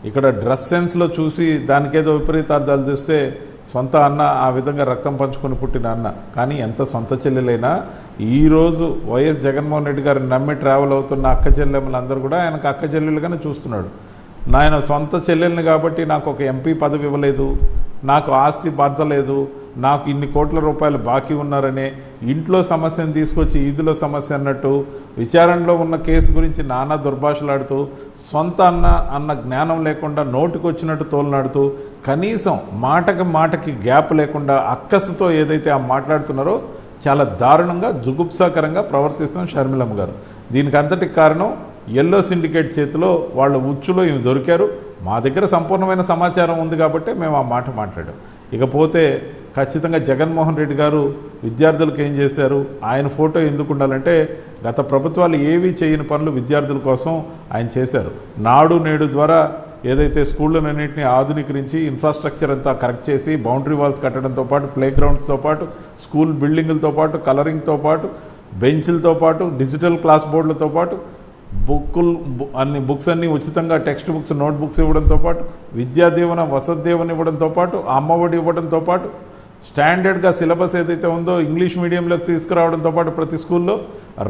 ఇక్కడ డ్రెస్ సెన్స్లో చూసి దానికేదో విపరీతార్థాలు చూస్తే సొంత అన్న ఆ విధంగా రక్తం పంచుకొని పుట్టిన అన్న. కానీ ఎంత సొంత చెల్లెలైనా ఈరోజు వైఎస్ జగన్మోహన్ రెడ్డి గారిని నమ్మి ట్రావెల్ అవుతున్న అక్క చెల్లెమ్మలందరూ కూడా ఆయనకు అక్క చెల్లెలుగానే చూస్తున్నాడు. నాయన సొంత చెల్లెల్ని కాబట్టి నాకు ఒక ఎంపీ పదవి ఇవ్వలేదు, నాకు ఆస్తి బాధ్యలేదు, నాకు ఇన్ని కోట్ల రూపాయలు బాకీ ఉన్నారనే ఇంట్లో సమస్యను తీసుకొచ్చి ఈదులో సమస్య అన్నట్టు విచారణలో ఉన్న కేసు గురించి నానా దుర్భాషలాడుతూ సొంత అన్న జ్ఞానం లేకుండా నోటికొచ్చినట్టు తోలనాడుతూ కనీసం మాటకి గ్యాప్ లేకుండా అక్కసుతో ఏదైతే మాట్లాడుతున్నారో చాలా దారుణంగా జుగుప్సాకరంగా ప్రవర్తిస్తున్న షర్మిలమ్మ గారు. దీనికి అంతటికి కారణం ఎల్లో సిండికేట్ చేతిలో వాళ్ళ ఉచ్చులో ఇవి దొరికారు. మా దగ్గర సంపూర్ణమైన సమాచారం ఉంది కాబట్టి మేము ఆ మాట మాట్లాడాం. ఇకపోతే ఖచ్చితంగా జగన్మోహన్ రెడ్డి గారు విద్యార్థులకు ఏం చేశారు, ఆయన ఫోటో ఎందుకు ఉండాలంటే గత ప్రభుత్వాలు ఏవీ చేయని పనులు విద్యార్థుల కోసం ఆయన చేశారు. నాడు నేడు ద్వారా ఏదైతే స్కూళ్ళన్నింటినీ ఆధునీకరించి ఇన్ఫ్రాస్ట్రక్చర్ అంతా కరెక్ట్ చేసి బౌండరీ వాల్స్ కట్టడంతో పాటు ప్లే గ్రౌండ్స్తో పాటు స్కూల్ బిల్డింగులతో పాటు కలరింగ్తో పాటు బెంచ్లతో పాటు డిజిటల్ క్లాస్ బోర్డులతో పాటు బుక్స్ అన్నీ ఉచితంగా టెక్స్ట్ బుక్స్ నోట్ బుక్స్ ఇవ్వడంతో పాటు విద్యా దీవెన వసతి దీవెన ఇవ్వడంతో పాటు అమ్మఒడి ఇవ్వడంతో పాటు స్టాండర్డ్గా సిలబస్ ఏదైతే ఉందో ఇంగ్లీష్ మీడియంలోకి తీసుకురావడంతో పాటు ప్రతి స్కూల్లో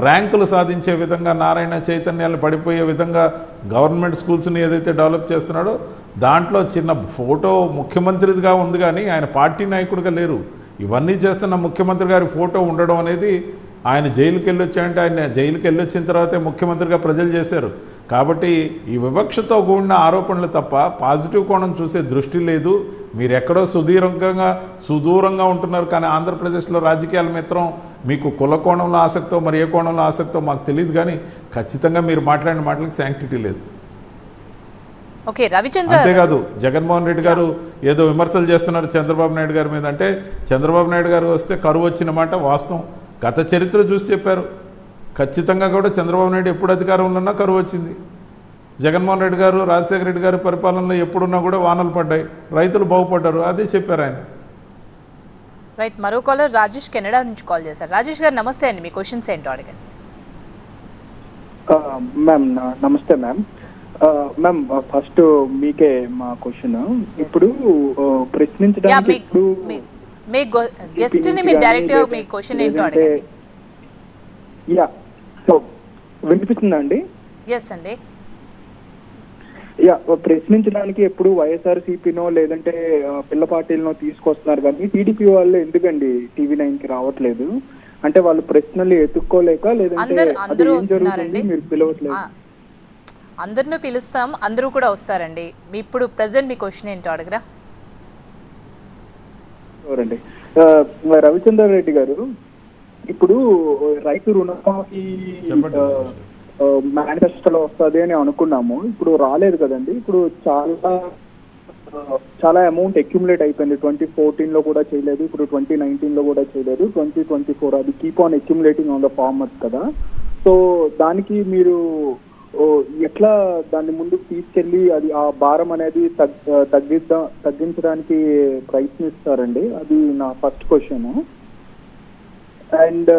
ర్యాంకులు సాధించే విధంగా నారాయణ చైతన్యాలు పడిపోయే విధంగా గవర్నమెంట్ స్కూల్స్ని ఏదైతే డెవలప్ చేస్తున్నాడో దాంట్లో చిన్న ఫోటో ముఖ్యమంత్రిగా ఉంది కానీ ఆయన పార్టీ నాయకుడిగా లేరు. ఇవన్నీ చేస్తున్న ముఖ్యమంత్రి గారి ఫోటో ఉండడం అనేది ఆయన జైలుకి వెళ్ళొచ్చాయంటే ఆయన జైలుకి వెళ్ళొచ్చిన తర్వాతే ముఖ్యమంత్రిగా ప్రజలు చేశారు. కాబట్టి ఈ వివక్షతో కూడిన ఆరోపణలు తప్ప పాజిటివ్ కోణం చూసే దృష్టి లేదు. మీరు ఎక్కడో సుదూరంగా ఉంటున్నారు కానీ ఆంధ్రప్రదేశ్లో రాజకీయాల మిత్రం మీకు కుల కోణంలో ఆసక్తో మరి ఏ కోణంలో ఆసక్తో మాకు తెలియదు కానీ ఖచ్చితంగా మీరు మాట్లాడిన మాటలకు శాంక్టిటీ లేదు. అంతేకాదు జగన్మోహన్ రెడ్డి గారు ఏదో విమర్శలు చేస్తున్నారు చంద్రబాబు నాయుడు గారి మీద. అంటే చంద్రబాబు నాయుడు గారు వస్తే కరువు వచ్చిన మాట వాస్తవం. గత చరిత్ర చూసి చెప్పారు. ఖచ్చితంగా కూడా చంద్రబాబు నాయుడు ఎప్పుడు అధికారంలో ఉన్నా కరువు వచ్చింది. జగన్మోహన్ రెడ్డి గారు రాజశేఖర రెడ్డి గారి పరిపాలనలో ఎప్పుడున్నా కూడా వానలు పడ్డాయి, రైతులు బాగుపడ్డారు. అదే చెప్పారు ఆయన. రైట్, మరో కాలర్ రాజేష్ కెనడా నుంచి కాల్ చేశారు. రాజేష్ గారు నమస్తే అండి, మీ క్వశ్చన్స్ ఏంటో అడగండి. మ్యామ్ నమస్తే మ్యామ్. మ్యామ్ ఫస్ట్ మీకే మా క్వశ్చన్. ఇప్పుడు ప్రశ్నించడానికి మీ గెస్ట్ ని మీరు డైరెక్ట్ గా మీ క్వశ్చన్ ఏంటో అడగండి. యా, సో వినిపిస్తుందా అండి? ఎస్ అండి. యా, ప్రశ్నించడానికి ఎప్పుడు వైఎస్ఆర్సీపీనో లేదంటే పిల్ల పార్టీలనో తీసుకొస్తున్నారు కానీ టీడీపీ వాళ్ళు ఎందుకండి టీవీ9కి రావట్లేదు? అంటే వాళ్ళు ప్రశ్నలు ఎత్తుక్కోలేక లేదంటే మీరు పిలవట్లేదు? అందరినీ పిలుస్తాం, అందరూ కూడా వస్తారండి. ఇప్పుడు ప్రజెంట్ మీ క్వశ్చన్ ఏంటో అడగరా? ఎవరండి రవిచంద్ర రెడ్డి గారు, ఇప్పుడు రైతు రుణమాఫీ మేనిఫెస్టోలో వస్తుంది అని అనుకున్నాము, ఇప్పుడు రాలేదు కదండి. ఇప్పుడు చాలా అమౌంట్ అక్యుములేట్ అయిపోయింది. 2014 కూడా చేయలేదు, ఇప్పుడు 2019 కూడా చేయలేదు, 2024 అది keep on accumulating on the farmers కదా. సో దానికి మీరు ఎట్లా దాన్ని ముందుకు తీసుకెళ్లి అది ఆ భారం అనేది తగ్గించడానికి ప్రయత్నిస్తారండి? అది నా first question. And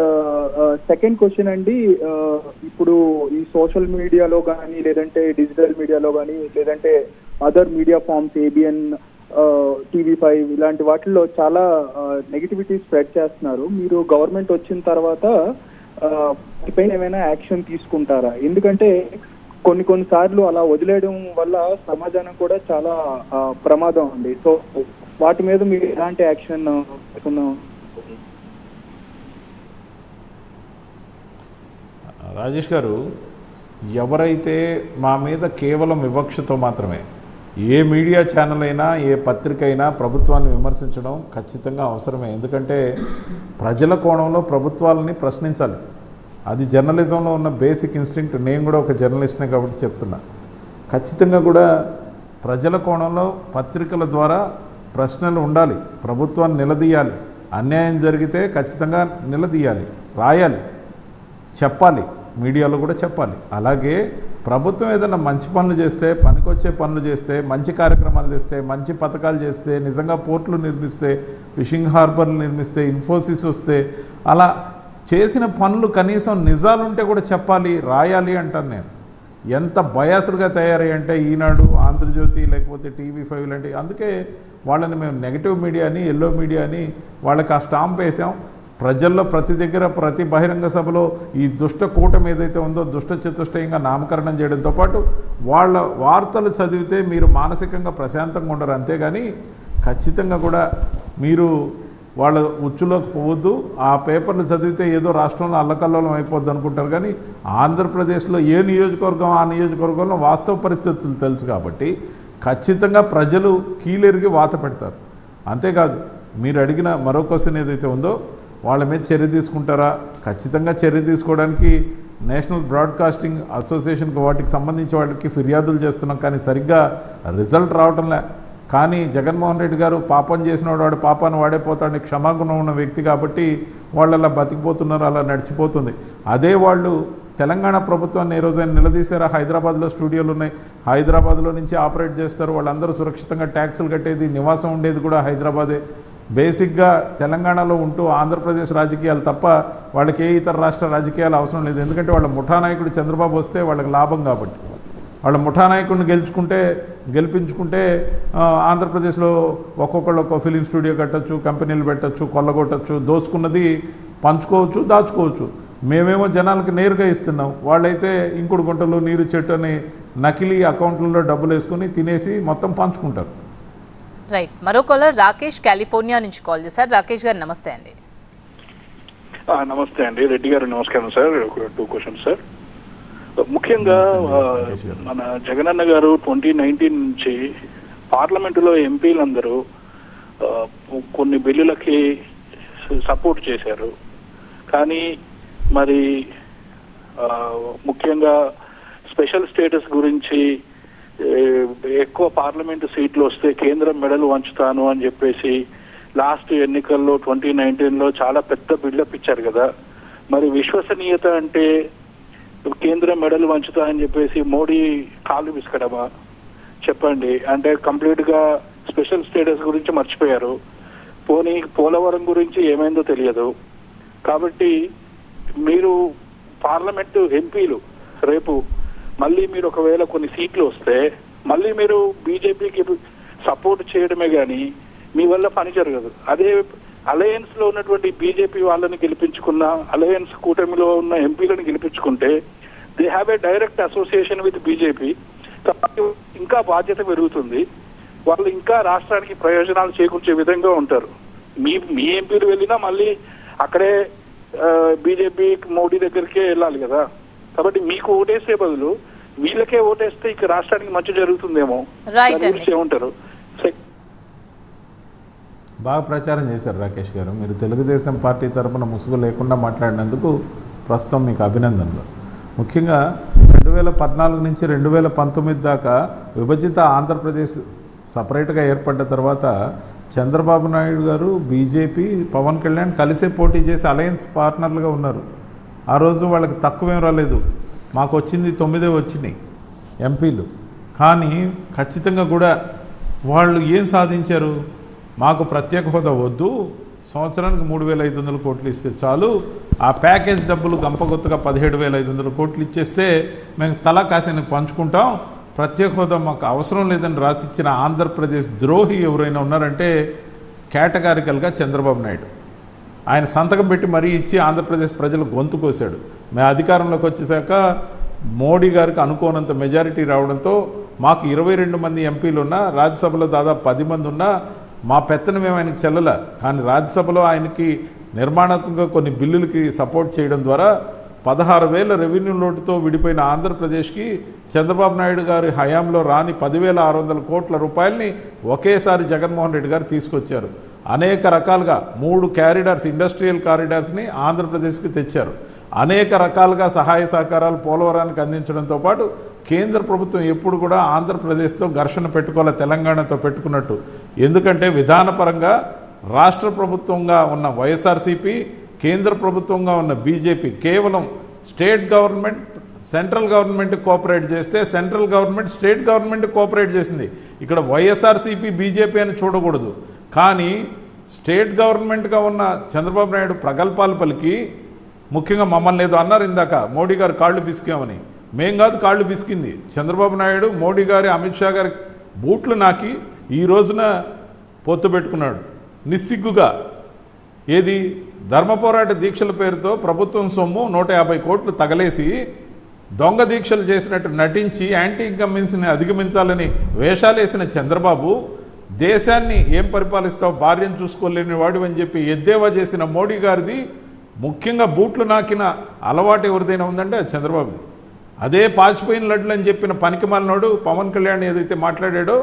second question అండి, ఇప్పుడు ఈ సోషల్ మీడియాలో కానీ లేదంటే డిజిటల్ మీడియాలో కానీ లేదంటే other media forms ABN, TV5 ఇలాంటి వాటిల్లో చాలా నెగిటివిటీ స్ప్రెడ్ చేస్తున్నారు. మీరు గవర్నమెంట్ వచ్చిన తర్వాత వాటిపైన ఏమైనా యాక్షన్ తీసుకుంటారా? ఎందుకంటే కొన్నిసార్లు అలా వదిలేయడం వల్ల సమాజానికి కూడా చాలా ప్రమాదం ఉంది. సో వాటి మీద మీరు ఎలాంటి యాక్షన్ తీసుకున్నాం? రాజేష్ గారు, ఎవరైతే మా మీద కేవలం వివక్షతో మాత్రమే, ఏ మీడియా ఛానల్ అయినా ఏ పత్రిక అయినా ప్రభుత్వాన్ని విమర్శించడం ఖచ్చితంగా అవసరమే. ఎందుకంటే ప్రజల కోణంలో ప్రభుత్వాలని ప్రశ్నించాలి. అది జర్నలిజంలో ఉన్న బేసిక్ ఇన్స్టింక్ట్. నేను కూడా ఒక జర్నలిస్ట్నే కాబట్టి చెప్తున్నా. ఖచ్చితంగా కూడా ప్రజల కోణంలో పత్రికల ద్వారా ప్రశ్నలు ఉండాలి, ప్రభుత్వాన్ని నిలదీయాలి. అన్యాయం జరిగితే ఖచ్చితంగా నిలదీయాలి, రాయాలి, చెప్పాలి, మీడియాలో కూడా చెప్పాలి. అలాగే ప్రభుత్వం ఏదైనా మంచి పనులు చేస్తే, పనికొచ్చే పనులు చేస్తే, మంచి కార్యక్రమాలు చేస్తే, మంచి పథకాలు చేస్తే, నిజంగా పోర్టులు నిర్మిస్తే, ఫిషింగ్ హార్బర్లు నిర్మిస్తే, ఇన్ఫోసిస్ వస్తే, అలా చేసిన పనులు కనీసం నిజాలుంటే కూడా చెప్పాలి, రాయాలి అంటాను నేను. ఎంత బయాస్డ్గా తయారయ్యంటే ఈనాడు, ఆంధ్రజ్యోతి, లేకపోతే TV5 లాంటి, అందుకే వాళ్ళని మేము నెగిటివ్ మీడియా అని, ఎల్లో మీడియా అని వాళ్ళకి ఆ స్టాంప్ వేసాం. ప్రజల్లో ప్రతి దగ్గర ప్రతి బహిరంగ సభలో ఈ దుష్ట కూటమి ఏదైతే ఉందో దుష్ట చతుష్టయంగా నామకరణం చేయడంతో పాటు వాళ్ళ వార్తలు చదివితే మీరు మానసికంగా ప్రశాంతంగా ఉండరు. అంతేగాని ఖచ్చితంగా కూడా మీరు వాళ్ళ ఉచ్చులోకి పోవద్దు. ఆ పేపర్లు చదివితే ఏదో రాష్ట్రంలో అల్లకల్లోలం అయిపోద్ది అనుకుంటారు. కానీ ఆంధ్రప్రదేశ్లో ఏ నియోజకవర్గం ఆ నియోజకవర్గంలో వాస్తవ పరిస్థితులు తెలుసు కాబట్టి ఖచ్చితంగా ప్రజలు కీలెరిగి వాత పెడతారు. అంతేకాదు, మీరు అడిగిన మరో క్వశ్చన్ ఏదైతే ఉందో వాళ్ళ మీద చర్య తీసుకుంటారా? ఖచ్చితంగా చర్య తీసుకోవడానికి నేషనల్ బ్రాడ్కాస్టింగ్ అసోసియేషన్కి వాటికి సంబంధించి వాళ్ళకి ఫిర్యాదులు చేస్తున్నాం, కానీ సరిగ్గా రిజల్ట్ రావటంలే. కానీ జగన్మోహన్ రెడ్డి గారు పాపం చేసినవాడు వాడు పాపాన్ని వాడే పోతాడని క్షమాగుణం ఉన్న వ్యక్తి కాబట్టి వాళ్ళు అలా బతికిపోతున్నారు, అలా నడిచిపోతుంది. అదే వాళ్ళు తెలంగాణ ప్రభుత్వాన్ని ఏ రోజైనా నిలదీశారా? హైదరాబాద్లో స్టూడియోలు ఉన్నాయి, హైదరాబాద్లో నుంచి ఆపరేట్ చేస్తారు, వాళ్ళందరూ సురక్షితంగా ట్యాక్సులు కట్టేది, నివాసం ఉండేది కూడా హైదరాబాదే. బేసిక్గా తెలంగాణలో ఉంటూ ఆంధ్రప్రదేశ్ రాజకీయాలు తప్ప వాళ్ళకి ఏ ఇతర రాష్ట్ర రాజకీయాలు అవసరం లేదు. ఎందుకంటే వాళ్ళ ముఠా నాయకుడు చంద్రబాబు వస్తే వాళ్ళకి లాభం కాబట్టి. వాళ్ళ ముఠా నాయకుడిని గెలిపించుకుంటే ఆంధ్రప్రదేశ్లో ఒక్కొక్కళ్ళు ఒక్కో ఫిలిం స్టూడియో కట్టచ్చు, కంపెనీలు పెట్టచ్చు, కొల్లగొట్టచ్చు, దోచుకున్నది పంచుకోవచ్చు, దాచుకోవచ్చు. మేమేమో జనాలకు నేరుగా ఇస్తున్నాం, వాళ్ళైతే ఇంకుడు గుంటలు నీరు చెట్టు అని నకిలీ అకౌంట్లలో డబ్బులు వేసుకొని తినేసి మొత్తం పంచుకుంటారు. రైట్, మరో కాలర్ రాకేష్ కాలిఫోర్నియా నుంచి కాల్ చేశారు. రాకేష్ గారు నమస్తే అండి. నమస్తే అండి రెడ్డి గారు. నమస్కారం సార్. 2 questions sir. ముఖ్యంగా మన జగనన్న గారు 2019 నుంచి పార్లమెంటులో ఎంపీలందరూ కొన్ని బిల్లులకి సపోర్ట్ చేశారు. కానీ మరి ముఖ్యంగా స్పెషల్ స్టేటస్ గురించి ఎక్కువ పార్లమెంటు సీట్లు వస్తే కేంద్రం మెడలు వంచుతాను అని చెప్పేసి లాస్ట్ ఎన్నికల్లో 2019లో చాలా పెద్ద బిల్డప్ ఇచ్చారు కదా. మరి విశ్వసనీయత అంటే కేంద్రం మెడలు వంచుతా అని చెప్పేసి మోడీ కాళ్ళు విసుకడమా? చెప్పండి. అంటే కంప్లీట్ గా స్పెషల్ స్టేటస్ గురించి మర్చిపోయారు. పోలవరం గురించి ఏమైందో తెలియదు. కాబట్టి మీరు పార్లమెంటు ఎంపీలు రేపు మళ్ళీ మీరు ఒకవేళ కొన్ని సీట్లు వస్తే మళ్ళీ మీరు బీజేపీకి సపోర్ట్ చేయడమే కానీ మీ వల్ల పని జరగదు. అదే అలయన్స్ లో ఉన్నటువంటి బీజేపీ వాళ్ళని గెలిపించుకున్న, అలయన్స్ కూటమిలో ఉన్న ఎంపీలను గెలిపించుకుంటే they have a direct association with BJP. కాబట్టి ఇంకా బాధ్యత పెరుగుతుంది. వాళ్ళు ఇంకా రాష్ట్రానికి ప్రయోజనాలు చేకూర్చే విధంగా ఉంటారు. మీ ఎంపీలు వెళ్ళినా మళ్ళీ అక్కడే బీజేపీ మోడీ దగ్గరికే వెళ్ళాలి కదా. కాబట్టి మీకు ఓటేసే బదులు వీళ్ళకే ఓటేస్తే ఇక రాష్ట్రానికి మంచి జరుగుతుందేమో. రైట్ దాని గురించి ఏమంటారు? బాగా ప్రచారం చేశారు రాకేష్ గారు. మీరు తెలుగుదేశం పార్టీ తరఫున ముసుగు లేకుండా మాట్లాడినందుకు ప్రస్తుతం మీకు అభినందనలు. ముఖ్యంగా 2014 నుంచి 2019 దాకా విభజిత ఆంధ్రప్రదేశ్ సపరేట్గా ఏర్పడ్డ తర్వాత చంద్రబాబు నాయుడు గారు, బీజేపీ, పవన్ కళ్యాణ్ కలిసే పోటీ చేసి అలయన్స్ పార్ట్నర్లుగా ఉన్నారు. ఆ రోజు వాళ్ళకి తక్కువేం రాలేదు, మాకు వచ్చింది 9 వచ్చినాయి ఎంపీలు. కానీ ఖచ్చితంగా కూడా వాళ్ళు ఏం సాధించారు? మాకు ప్రత్యేక హోదా వద్దు, సంవత్సరానికి 3,500 కోట్లు ఇస్తే చాలు, ఆ ప్యాకేజ్ డబ్బులు గంపగొత్తగా 17,500 కోట్లు ఇచ్చేస్తే మేము తలా కాసిన పంచుకుంటాం, ప్రత్యేక హోదా మాకు అవసరం లేదని రాసిచ్చిన ఆంధ్రప్రదేశ్ ద్రోహి ఎవరైనా ఉన్నారంటే కేటగారికల్గా చంద్రబాబు నాయుడు. ఆయన సంతకం పెట్టి మరీ ఇచ్చి ఆంధ్రప్రదేశ్ ప్రజలు గొంతు కోసాడు. మేము అధికారంలోకి వచ్చేసాక మోడీ గారికి అనుకోనంత మెజారిటీ రావడంతో మాకు 22 మంది ఎంపీలు ఉన్నా, రాజ్యసభలో దాదాపు 10 మంది ఉన్నా మా పెత్తనం మేము ఆయనకి చెల్లల. కానీ రాజ్యసభలో ఆయనకి నిర్మాణాత్మకంగా కొన్ని బిల్లులకి సపోర్ట్ చేయడం ద్వారా 16,000 రెవెన్యూ లోటుతో విడిపోయిన ఆంధ్రప్రదేశ్కి చంద్రబాబు నాయుడు గారి హయాంలో రాని 10,600 కోట్ల రూపాయలని ఒకేసారి జగన్మోహన్ రెడ్డి గారు తీసుకొచ్చారు. అనేక రకాలుగా 3 క్యారిడార్స్, ఇండస్ట్రియల్ కారిడార్స్ని ఆంధ్రప్రదేశ్కి తెచ్చారు. అనేక రకాలుగా సహాయ సహకారాలు పోలవరానికి అందించడంతో పాటు కేంద్ర ప్రభుత్వం ఎప్పుడు కూడా ఆంధ్రప్రదేశ్తో ఘర్షణ పెట్టుకోవాలి, తెలంగాణతో పెట్టుకున్నట్టు. ఎందుకంటే విధానపరంగా రాష్ట్ర ప్రభుత్వంగా ఉన్న వైఎస్ఆర్సీపీ, కేంద్ర ప్రభుత్వంగా ఉన్న బీజేపీ కేవలం state government central government cooperate చేస్తే central government state government cooperate చేసింది. ఇక్కడ వైఎస్ఆర్సీపీ బీజేపీ అని చూడకూడదు. కానీ స్టేట్ గవర్నమెంట్గా ఉన్న చంద్రబాబు నాయుడు ప్రగల్భాలు పలికి, ముఖ్యంగా మమ్మల్ని ఏదో అన్నారు ఇందాక, మోడీ గారు కాళ్ళు పిసికామని. మేం కాదు కాళ్ళు పిసికింది, చంద్రబాబు నాయుడు మోడీ గారి, అమిత్ షా గారి బూట్లు నాకి ఈ రోజున పొత్తు పెట్టుకున్నాడు నిస్సిగ్గుగా. ఏది ధర్మ పోరాట దీక్షల పేరుతో ప్రభుత్వం సొమ్ము 150 కోట్లు తగలేసి దొంగ దీక్షలు చేసినట్టు నటించి యాంటీ ఇన్కంబెన్సీని అధిగమించాలని వేషాలేసిన చంద్రబాబు దేశాన్ని ఏం పరిపాలిస్తావు, భార్యను చూసుకోలేని వాడు అని చెప్పి ఎద్దేవా చేసిన మోడీ గారిది ముఖ్యంగా బూట్లు నాకిన అలవాటు ఎవరిదైనా ఉందంటే అది చంద్రబాబుది. అదే పాచిపోయిన లడ్లు అని చెప్పిన పనికిమాలినోడు పవన్ కళ్యాణ్ ఏదైతే మాట్లాడాడో,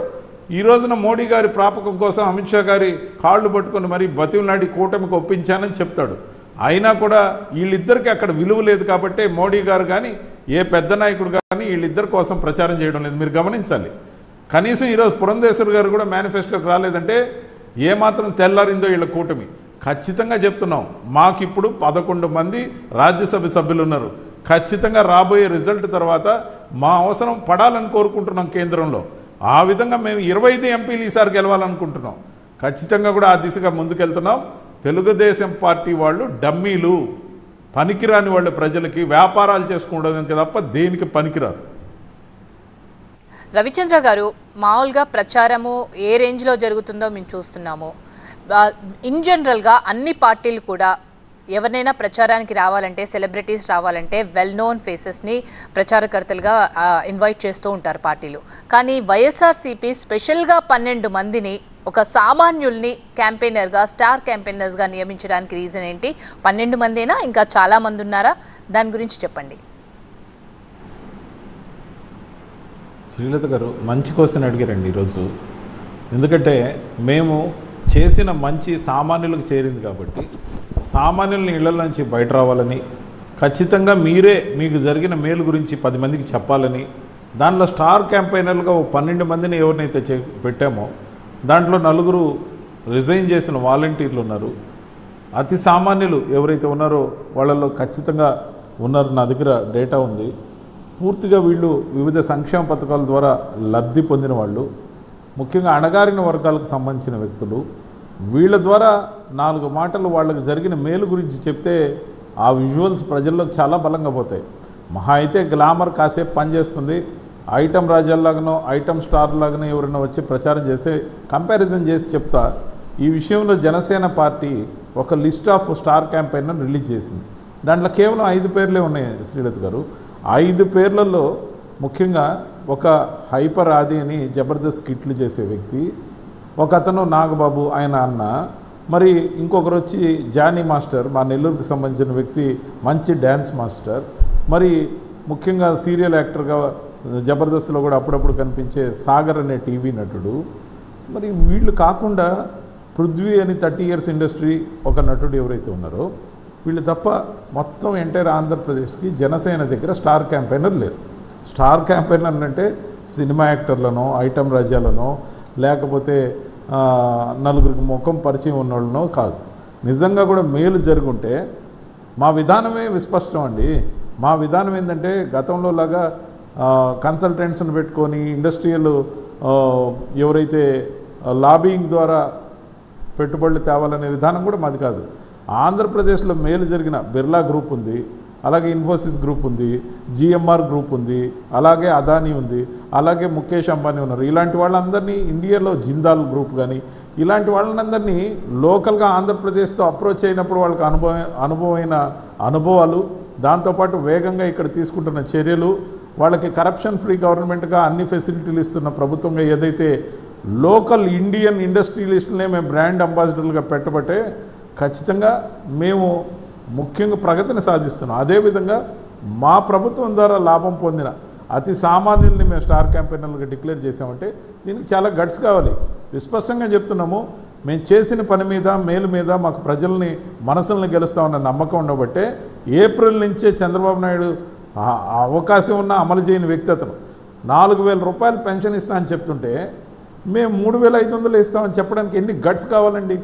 ఈ రోజున మోడీ గారి ప్రాపకం కోసం అమిత్ షా గారి కాళ్ళు పట్టుకొని మరీ బతిమలాడి కూటమికి ఒప్పించానని చెప్తాడు. అయినా కూడా వీళ్ళిద్దరికి అక్కడ విలువ లేదు కాబట్టి మోడీ గారు కానీ ఏ పెద్ద నాయకుడు కానీ వీళ్ళిద్దరి కోసం ప్రచారం చేయడం లేదు. మీరు గమనించాలి. కనీసం ఈరోజు పురంధేశ్వర్ గారు కూడా మేనిఫెస్టోకి రాలేదంటే ఏమాత్రం తెల్లారిందో వీళ్ళ కూటమి. ఖచ్చితంగా చెప్తున్నాం, మాకిప్పుడు 11 మంది రాజ్యసభ సభ్యులు ఉన్నారు. ఖచ్చితంగా రాబోయే రిజల్ట్ తర్వాత మా అవసరం పడాలని కోరుకుంటున్నాం కేంద్రంలో. ఆ విధంగా మేము 25 ఎంపీలు ఈసారి గెలవాలనుకుంటున్నాం. ఖచ్చితంగా కూడా ఆ దిశగా ముందుకెళ్తున్నాం. తెలుగుదేశం పార్టీ వాళ్ళు డమ్మీలు, పనికిరాని వాళ్ళు, ప్రజలకి వ్యాపారాలు చేసుకోవడానికి తప్ప దేనికి పనికిరాదు. రవిచంద్ర గారు, మామూలుగా ప్రచారము ఏ రేంజ్లో జరుగుతుందో మేము చూస్తున్నాము. ఇన్ జనరల్గా అన్ని పార్టీలు కూడా ఎవరినైనా ప్రచారానికి రావాలంటే, సెలబ్రిటీస్ రావాలంటే వెల్ నోన్ ఫేసెస్ని ప్రచారకర్తలుగా ఇన్వైట్ చేస్తూ ఉంటారు పార్టీలు. కానీ వైఎస్ఆర్సీపీ స్పెషల్గా 12 మందిని, ఒక సామాన్యుల్ని క్యాంపెయినర్గా, స్టార్ క్యాంపెయినర్స్గా నియమించడానికి రీజన్ ఏంటి? 12 మందేనా, ఇంకా చాలామంది ఉన్నారా? దాని గురించి చెప్పండి. శ్రీలత గారు మంచి క్వశ్చన్ అడిగారండి ఈరోజు. ఎందుకంటే మేము చేసిన మంచి సామాన్యులకు చేరింది కాబట్టి సామాన్యుల్ని ఇళ్ల నుంచి బయట రావాలని, ఖచ్చితంగా మీరే మీకు జరిగిన మేలు గురించి 10 మందికి చెప్పాలని, దాంట్లో స్టార్ క్యాంపెయినర్లుగా 12 మందిని ఎవరినైతే పెట్టామో దాంట్లో 4 రిజైన్ చేసిన వాలంటీర్లు ఉన్నారు. అతి సామాన్యులు ఎవరైతే ఉన్నారో వాళ్ళలో ఖచ్చితంగా ఉన్నారు. నా దగ్గర డేటా ఉంది. పూర్తిగా వీళ్ళు వివిధ సంక్షేమ పథకాల ద్వారా లబ్ధి పొందిన వాళ్ళు, ముఖ్యంగా అణగారిన వర్గాలకు సంబంధించిన వ్యక్తులు. వీళ్ళ ద్వారా 4 మాటలు వాళ్ళకి జరిగిన మేలు గురించి చెప్తే ఆ విజువల్స్ ప్రజల్లోకి చాలా బలంగా పోతాయి. మహా అయితే గ్లామర్ కాసేపు పనిచేస్తుంది. ఐటమ్ రాజాల్లాగానో ఐటమ్ స్టార్ లాగానో ఎవరైనా వచ్చి ప్రచారం చేస్తే కంపారిజన్ చేసి చెప్తా. ఈ విషయంలో జనసేన పార్టీ ఒక list of star campaigner release చేసింది. దాంట్లో కేవలం 5 పేర్లే ఉన్నాయి శ్రీలత గారు. 5 పేర్లలో ముఖ్యంగా ఒక హైపర్ ఆది అని జబర్దస్త్ స్కిట్లు చేసే వ్యక్తి, ఒక అతను నాగబాబు ఆయన అన్న, మరి ఇంకొకరు వచ్చి జానీ మాస్టర్, మా నెల్లూరుకి సంబంధించిన వ్యక్తి, మంచి డ్యాన్స్ మాస్టర్, మరి ముఖ్యంగా సీరియల్ యాక్టర్గా జబర్దస్త్లో కూడా అప్పుడప్పుడు కనిపించే సాగర్ అనే టీవీ నటుడు. మరి వీళ్ళు కాకుండా పృథ్వీ అని 30 years ఇండస్ట్రీ ఒక నటుడు ఎవరైతే ఉన్నారో వీళ్ళు తప్ప మొత్తం ఎంటైర్ ఆంధ్రప్రదేశ్కి జనసేన దగ్గర స్టార్ క్యాంపెయినర్ లేరు. స్టార్ క్యాంపెయినర్ అంటే సినిమా యాక్టర్లనో, ఐటమ్ రాజ్యాలనో, లేకపోతే నలుగురికి ముఖం పరిచయం ఉన్నోళ్ళనో కాదు. నిజంగా కూడా మేలు జరుగుంటే మా విధానమే విస్పష్టం అండి. మా విధానం ఏంటంటే గతంలో లాగా కన్సల్టెంట్స్ని పెట్టుకొని ఇండస్ట్రియల్ ఎవరైతే లాబింగ్ ద్వారా పెట్టుబడులు తేవాలనే విధానం కూడా మాది కాదు. ఆంధ్రప్రదేశ్లో మేలు జరిగిన బిర్లా గ్రూప్ ఉంది, అలాగే ఇన్ఫోసిస్ గ్రూప్ ఉంది, జిఎంఆర్ గ్రూప్ ఉంది, అలాగే అదానీ ఉంది, అలాగే ముఖేష్ అంబానీ ఉన్నారు. ఇలాంటి వాళ్ళందరినీ ఇండియాలో జిందాల్ గ్రూప్ కానీ ఇలాంటి వాళ్ళందరినీ లోకల్గా ఆంధ్రప్రదేశ్తో అప్రోచ్ అయినప్పుడు వాళ్ళకి అనుభవమైన అనుభవాలు, దాంతోపాటు వేగంగా ఇక్కడ తీసుకుంటున్న చర్యలు, వాళ్ళకి కరప్షన్ ఫ్రీ గవర్నమెంట్గా అన్ని ఫెసిలిటీలు ఇస్తున్న ప్రభుత్వంగా ఏదైతే లోకల్ ఇండియన్ ఇండస్ట్రియలిస్టులనే మేము బ్రాండ్ అంబాసిడర్లుగా పెట్టబట్టే ఖచ్చితంగా మేము ముఖ్యంగా ప్రగతిని సాధిస్తున్నాం. అదేవిధంగా మా ప్రభుత్వం ద్వారా లాభం పొందిన అతి సామాన్యుల్ని మేము స్టార్ క్యాంపెయినర్లుగా డిక్లేర్ చేసామంటే దీనికి చాలా గట్స్ కావాలి. విస్పష్టంగా చెప్తున్నాము, మేము చేసిన పని మీద మేలు మీద మాకు ప్రజల్ని మనసుల్ని గెలుస్తామన్న నమ్మకం ఉండబట్టే ఏప్రిల్ నుంచే చంద్రబాబు నాయుడు అవకాశం ఉన్న అమలు చేయని వ్యక్తి అతను 4,000 రూపాయలు పెన్షన్ ఇస్తా అని చెప్తుంటే మేము 3,500 ఇస్తామని చెప్పడానికి ఎన్ని గట్స్ కావాలండి?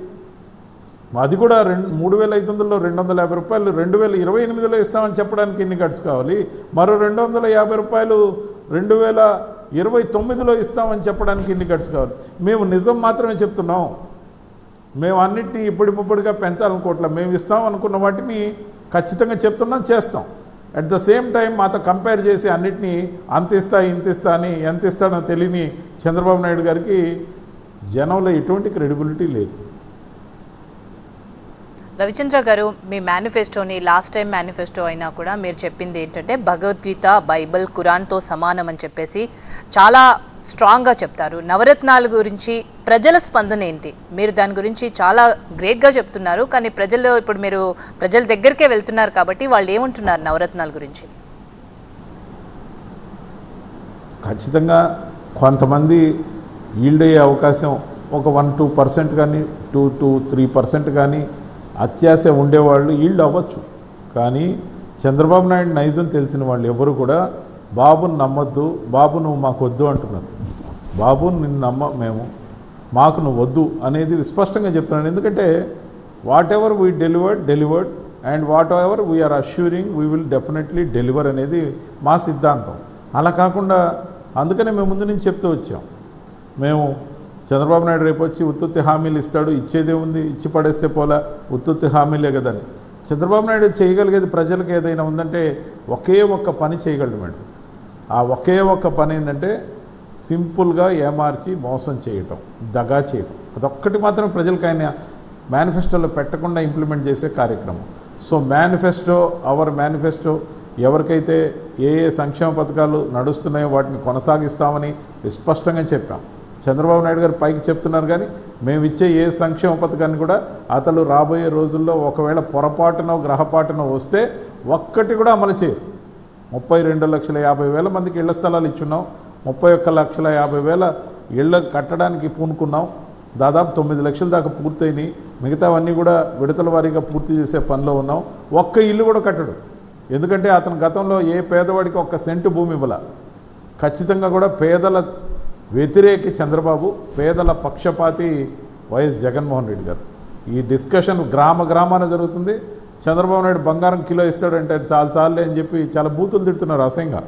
అది కూడా 3,500లో 250 రూపాయలు 2028లో ఇస్తామని చెప్పడానికి ఎన్ని గట్స్ కావాలి? మరో 250 రూపాయలు 2029లో ఇస్తామని చెప్పడానికి ఎన్ని గట్స్ కావాలి? మేము నిజం మాత్రమే చెప్తున్నాం. మేము అన్నిటినీ ఇప్పటిముప్పటిగా పెంచాలనుకోవట్లే. మేము ఇస్తాం అనుకున్న వాటిని ఖచ్చితంగా చెప్తున్నాం, చేస్తాం. అట్ ద సేమ్ టైం మాతో కంపేర్ చేసి అన్నిటినీ అంత ఇస్తా ఇంత ఇస్తా అని ఎంత ఇస్తానో తెలియని చంద్రబాబు నాయుడు గారికి జనంలో ఎటువంటి క్రెడిబిలిటీ లేదు. రవిచంద్ర గారు, మీ మేనిఫెస్టోని లాస్ట్ టైం మేనిఫెస్టో అయినా కూడా మీరు చెప్పింది ఏంటంటే భగవద్గీత, బైబిల్, ఖురాన్తో సమానం అని చెప్పేసి చాలా స్ట్రాంగ్గా చెప్తారు. నవరత్నాల గురించి ప్రజల స్పందన ఏంటి? మీరు దాని గురించి చాలా గ్రేట్గా చెప్తున్నారు, కానీ ప్రజల్లో ఇప్పుడు మీరు ప్రజల దగ్గరికే వెళ్తున్నారు కాబట్టి వాళ్ళు ఏమంటున్నారు నవరత్నాల గురించి? ఖచ్చితంగా కొంతమంది ఈల్డ్ అయ్యే అవకాశం ఒక 1-2% కానీ 2-3% కానీ అత్యాశ ఉండేవాళ్ళు ఈల్డ్ అవ్వచ్చు. కానీ చంద్రబాబు నాయుడు నైజం తెలిసిన వాళ్ళు ఎవరు కూడా బాబుని నమ్మొద్దు, బాబు నువ్వు మాకు వద్దు అంటున్నారు. బాబు నిన్ను నమ్మ మేము, మాకు నువ్వు వద్దు అనేది విస్పష్టంగా చెప్తున్నాను. ఎందుకంటే whatever we delivered and whatever we are assuring we will definitely deliver అనేది మా సిద్ధాంతం. అలా కాకుండా అందుకనే మేము ముందు నుంచి చెప్తూ వచ్చాం. మేము చంద్రబాబు నాయుడు రేపు వచ్చి ఉత్తుత్తి హామీలు ఇస్తాడు, ఇచ్చేదే ఉంది, ఇచ్చి పడేస్తే పోలా, ఉత్తుత్తి హామీలే కదని. చంద్రబాబు నాయుడు చేయగలిగేది ప్రజలకు ఏదైనా ఉందంటే ఒకే ఒక్క పని చేయగలడు మేడం. ఆ ఒకే ఒక్క పని ఏంటంటే సింపుల్గా ఏమార్చి మోసం చేయటం, దగా చేయటం. అదొక్కటి మాత్రం ప్రజలకు ఆయన మేనిఫెస్టోలో పెట్టకుండా ఇంప్లిమెంట్ చేసే కార్యక్రమం. సో అవర్ మేనిఫెస్టో ఎవరికైతే ఏ సంక్షేమ పథకాలు నడుస్తున్నాయో వాటిని కొనసాగిస్తామని విస్పష్టంగా చెప్పాం. చంద్రబాబు నాయుడు గారు పైకి చెప్తున్నారు, కానీ మేము ఇచ్చే ఏ సంక్షేమ పథకాన్ని కూడా అతను రాబోయే రోజుల్లో ఒకవేళ పొరపాటునో గ్రహపాటునో వస్తే ఒక్కటి కూడా అమలు చేయరు. 32,50,000 మందికి ఇళ్ల స్థలాలు ఇచ్చున్నాం, 31,50,000 ఇళ్ళ కట్టడానికి పూనుకున్నాం. దాదాపు 9 లక్షల దాకా పూర్తయినాయి. మిగతావన్నీ కూడా విడతల వారీగా పూర్తి చేసే పనిలో ఉన్నాం. ఒక్క ఇల్లు కూడా కట్టడు. ఎందుకంటే అతను గతంలో ఏ పేదవాడికి 1 సెంటు భూమి ఇవ్వాల. ఖచ్చితంగా కూడా పేదల వ్యతిరేకి చంద్రబాబు, పేదల పక్షపాతి వైఎస్ జగన్మోహన్ రెడ్డి గారు. ఈ డిస్కషన్ గ్రామాన జరుగుతుంది. చంద్రబాబు నాయుడు బంగారం కిలో ఇస్తాడంటే చాలే అని చెప్పి చాలా బూతులు తిడుతున్నారు అసహ్యంగా.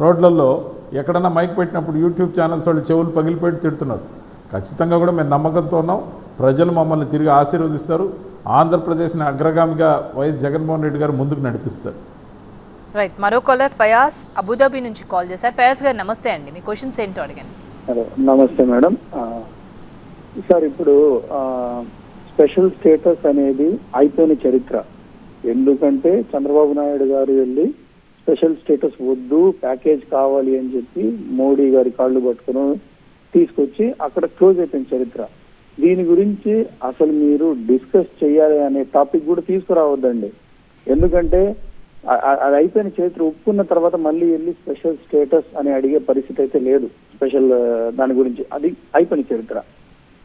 రోడ్లలో ఎక్కడన్నా మైక్ పెట్టినప్పుడు యూట్యూబ్ ఛానల్స్ వాళ్ళు చెవులు పగిలిపెట్టి తిడుతున్నారు. ఖచ్చితంగా కూడా మేము నమ్మకంతో ఉన్నాం. ప్రజలు మమ్మల్ని తిరిగి ఆశీర్వదిస్తారు. ఆంధ్రప్రదేశ్ని అగ్రగామిగా వైఎస్ జగన్మోహన్ రెడ్డి గారు ముందుకు నడిపిస్తారు. రైట్, మరో కాలర్ ఫయాజ్ అబుదాబి నుంచి కాల్ చేశారు. ఫయాజ్ గారు నమస్తే అండి, మీ క్వశ్చన్స్ ఏంటో అడిగాను. నమస్తే మేడం. సార్, ఇప్పుడు స్పెషల్ స్టేటస్ అనేది అయిపోయిన చరిత్ర. ఎందుకంటే చంద్రబాబు నాయుడు గారు వెళ్ళి స్పెషల్ స్టేటస్ వద్దు, ప్యాకేజ్ కావాలి అని చెప్పి మోడీ గారి కాళ్ళు పట్టుకుని తీసుకొచ్చి అక్కడ క్లోజ్ అయిపోయిన చరిత్ర. దీని గురించి అసలు మీరు డిస్కస్ చేయాలి అనే టాపిక్ కూడా తీసుకురావద్దండి. ఎందుకంటే అది అయిపోయిన చరిత్ర, ఒప్పుకున్న తర్వాత మళ్ళీ వెళ్ళి స్పెషల్ స్టేటస్ అని అడిగే పరిస్థితి అయితే లేదు. స్పెషల్ దాని గురించి అది అయిపోయిన చరిత్ర.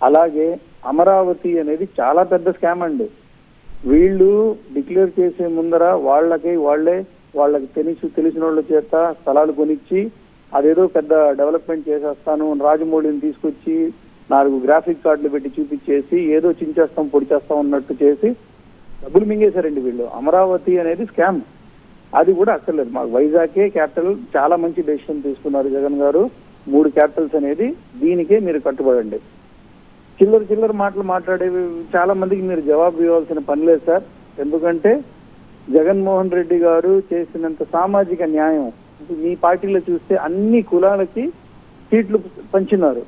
అలాగే అమరావతి అనేది చాలా పెద్ద స్కామ్ అండి. వీళ్ళు డిక్లేర్ చేసే ముందర వాళ్ళకి తెలిసిన వాళ్ళ చేత స్థలాలు కొనిచ్చి అదేదో పెద్ద డెవలప్మెంట్ చేసేస్తాను, రాజమౌళిని తీసుకొచ్చి 4 గ్రాఫిక్ కార్డులు పెట్టి చూపించేసి ఏదో చించేస్తాం పొడిచేస్తాం అన్నట్టు చేసి డబ్బులు మింగేశారండి వీళ్ళు. అమరావతి అనేది స్కామ్. అది కూడా అక్కర్లేదు మాకు. వైజాగే క్యాపిటల్, చాలా మంచి డెసిషన్ తీసుకున్నారు జగన్ గారు. 3 క్యాపిటల్స్ అనేది దీనికే మీరు కట్టుబడండి. చిల్లర మాటలు మాట్లాడేవి చాలా మందికి మీరు జవాబు ఇవ్వాల్సిన పని లేదు సార్. ఎందుకంటే జగన్మోహన్ రెడ్డి గారు చేసినంత సామాజిక న్యాయం మీ పార్టీలో చూస్తే అన్ని కులాలకి సీట్లు పంచినారు.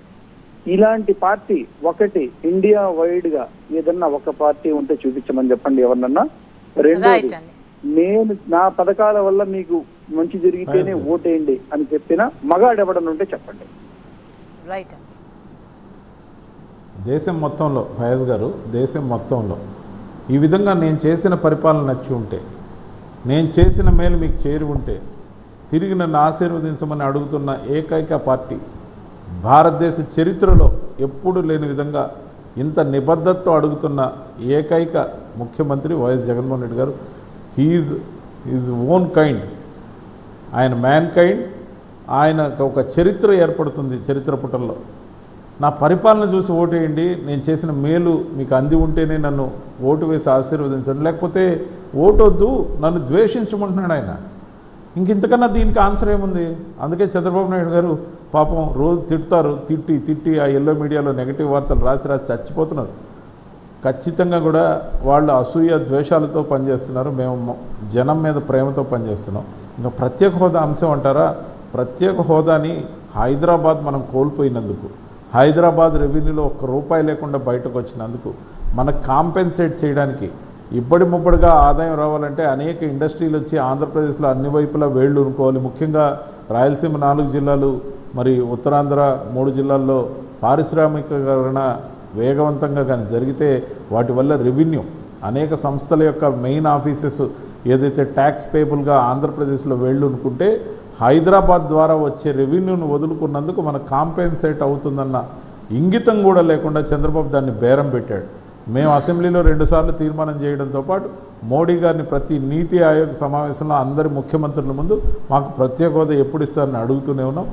ఇలాంటి పార్టీ ఒకటి ఇండియా వైడ్ గా ఏదన్నా ఒక పార్టీ ఉంటే చూపించమని చెప్పండి ఎవరినన్నా. రెండోది, నేను నా పథకాల వల్ల మీకు మంచి జరిగితేనే ఓటేయండి అని చెప్పిన మగాడెవడని ఉంటే చెప్పండి. దేశం మొత్తంలో ఫయాజ్ గారు, దేశం మొత్తంలో ఈ విధంగా నేను చేసిన పరిపాలన నచ్చి ఉంటే, నేను చేసిన మేలు మీకు చేరి ఉంటే తిరిగి నన్ను ఆశీర్వదించమని అడుగుతున్న ఏకైక పార్టీ, భారతదేశ చరిత్రలో ఎప్పుడు లేని విధంగా ఇంత నిబద్ధతతో అడుగుతున్న ఏకైక ముఖ్యమంత్రి వైఎస్ జగన్మోహన్ రెడ్డి గారు. హీజ్ ఓన్ కైండ్, ఆయన మ్యాన్ కైండ్. ఆయన ఒక చరిత్ర ఏర్పడుతుంది చరిత్ర పుటల్లో. నా పరిపాలన చూసి ఓటేయండి, నేను చేసిన మేలు మీకు అంది ఉంటేనే నన్ను ఓటు వేసి ఆశీర్వదించండి, లేకపోతే ఓటొద్దు, నన్ను ద్వేషించమంటున్నాడు ఆయన. ఇంతకన్నా దీనికి ఆన్సర్ ఏముంది? అందుకే చంద్రబాబు నాయుడు గారు పాపం రోజు తిట్టి ఆ ఎల్లో మీడియాలో నెగిటివ్ వార్తలు రాసి చచ్చిపోతున్నారు. ఖచ్చితంగా కూడా వాళ్ళు అసూయ ద్వేషాలతో పనిచేస్తున్నారు. మేము జనం మీద ప్రేమతో పనిచేస్తున్నాం. ఇంకా ప్రత్యేక హోదా అంశం అంటారా? ప్రత్యేక హోదాని హైదరాబాద్ మనం కోల్పోయినందుకు, హైదరాబాద్ రెవెన్యూలో ₹1 లేకుండా బయటకు వచ్చినందుకు మనకు కాంపెన్సేట్ చేయడానికి, ముబ్బడిగా ఆదాయం రావాలంటే అనేక ఇండస్ట్రీలు వచ్చి ఆంధ్రప్రదేశ్లో అన్ని వైపులా వేళ్ళు ఉనుకోవాలి. ముఖ్యంగా రాయలసీమ 4 జిల్లాలు, మరి ఉత్తరాంధ్ర 3 జిల్లాల్లో పారిశ్రామికీకరణ వేగవంతంగా కానీ జరిగితే వాటి వల్ల రెవెన్యూ, అనేక సంస్థల యొక్క మెయిన్ ఆఫీసెస్ ఏదైతే ట్యాక్స్ పేబుల్గా ఆంధ్రప్రదేశ్లో వేళ్ళు ఉనుకుంటే హైదరాబాద్ ద్వారా వచ్చే రెవెన్యూను వదులుకున్నందుకు మనకు కాంపెన్సేట్ అవుతుందన్న ఇంగితం కూడా లేకుండా చంద్రబాబు దాన్ని బేరం పెట్టాడు. మేము అసెంబ్లీలో 2 సార్లు తీర్మానం చేయడంతో పాటు మోడీ గారిని ప్రతి నీతి ఆయోగ్ సమావేశంలో అందరి ముఖ్యమంత్రుల ముందు మాకు ప్రత్యేక హోదా ఎప్పుడు ఇస్తారని అడుగుతూనే ఉన్నాం.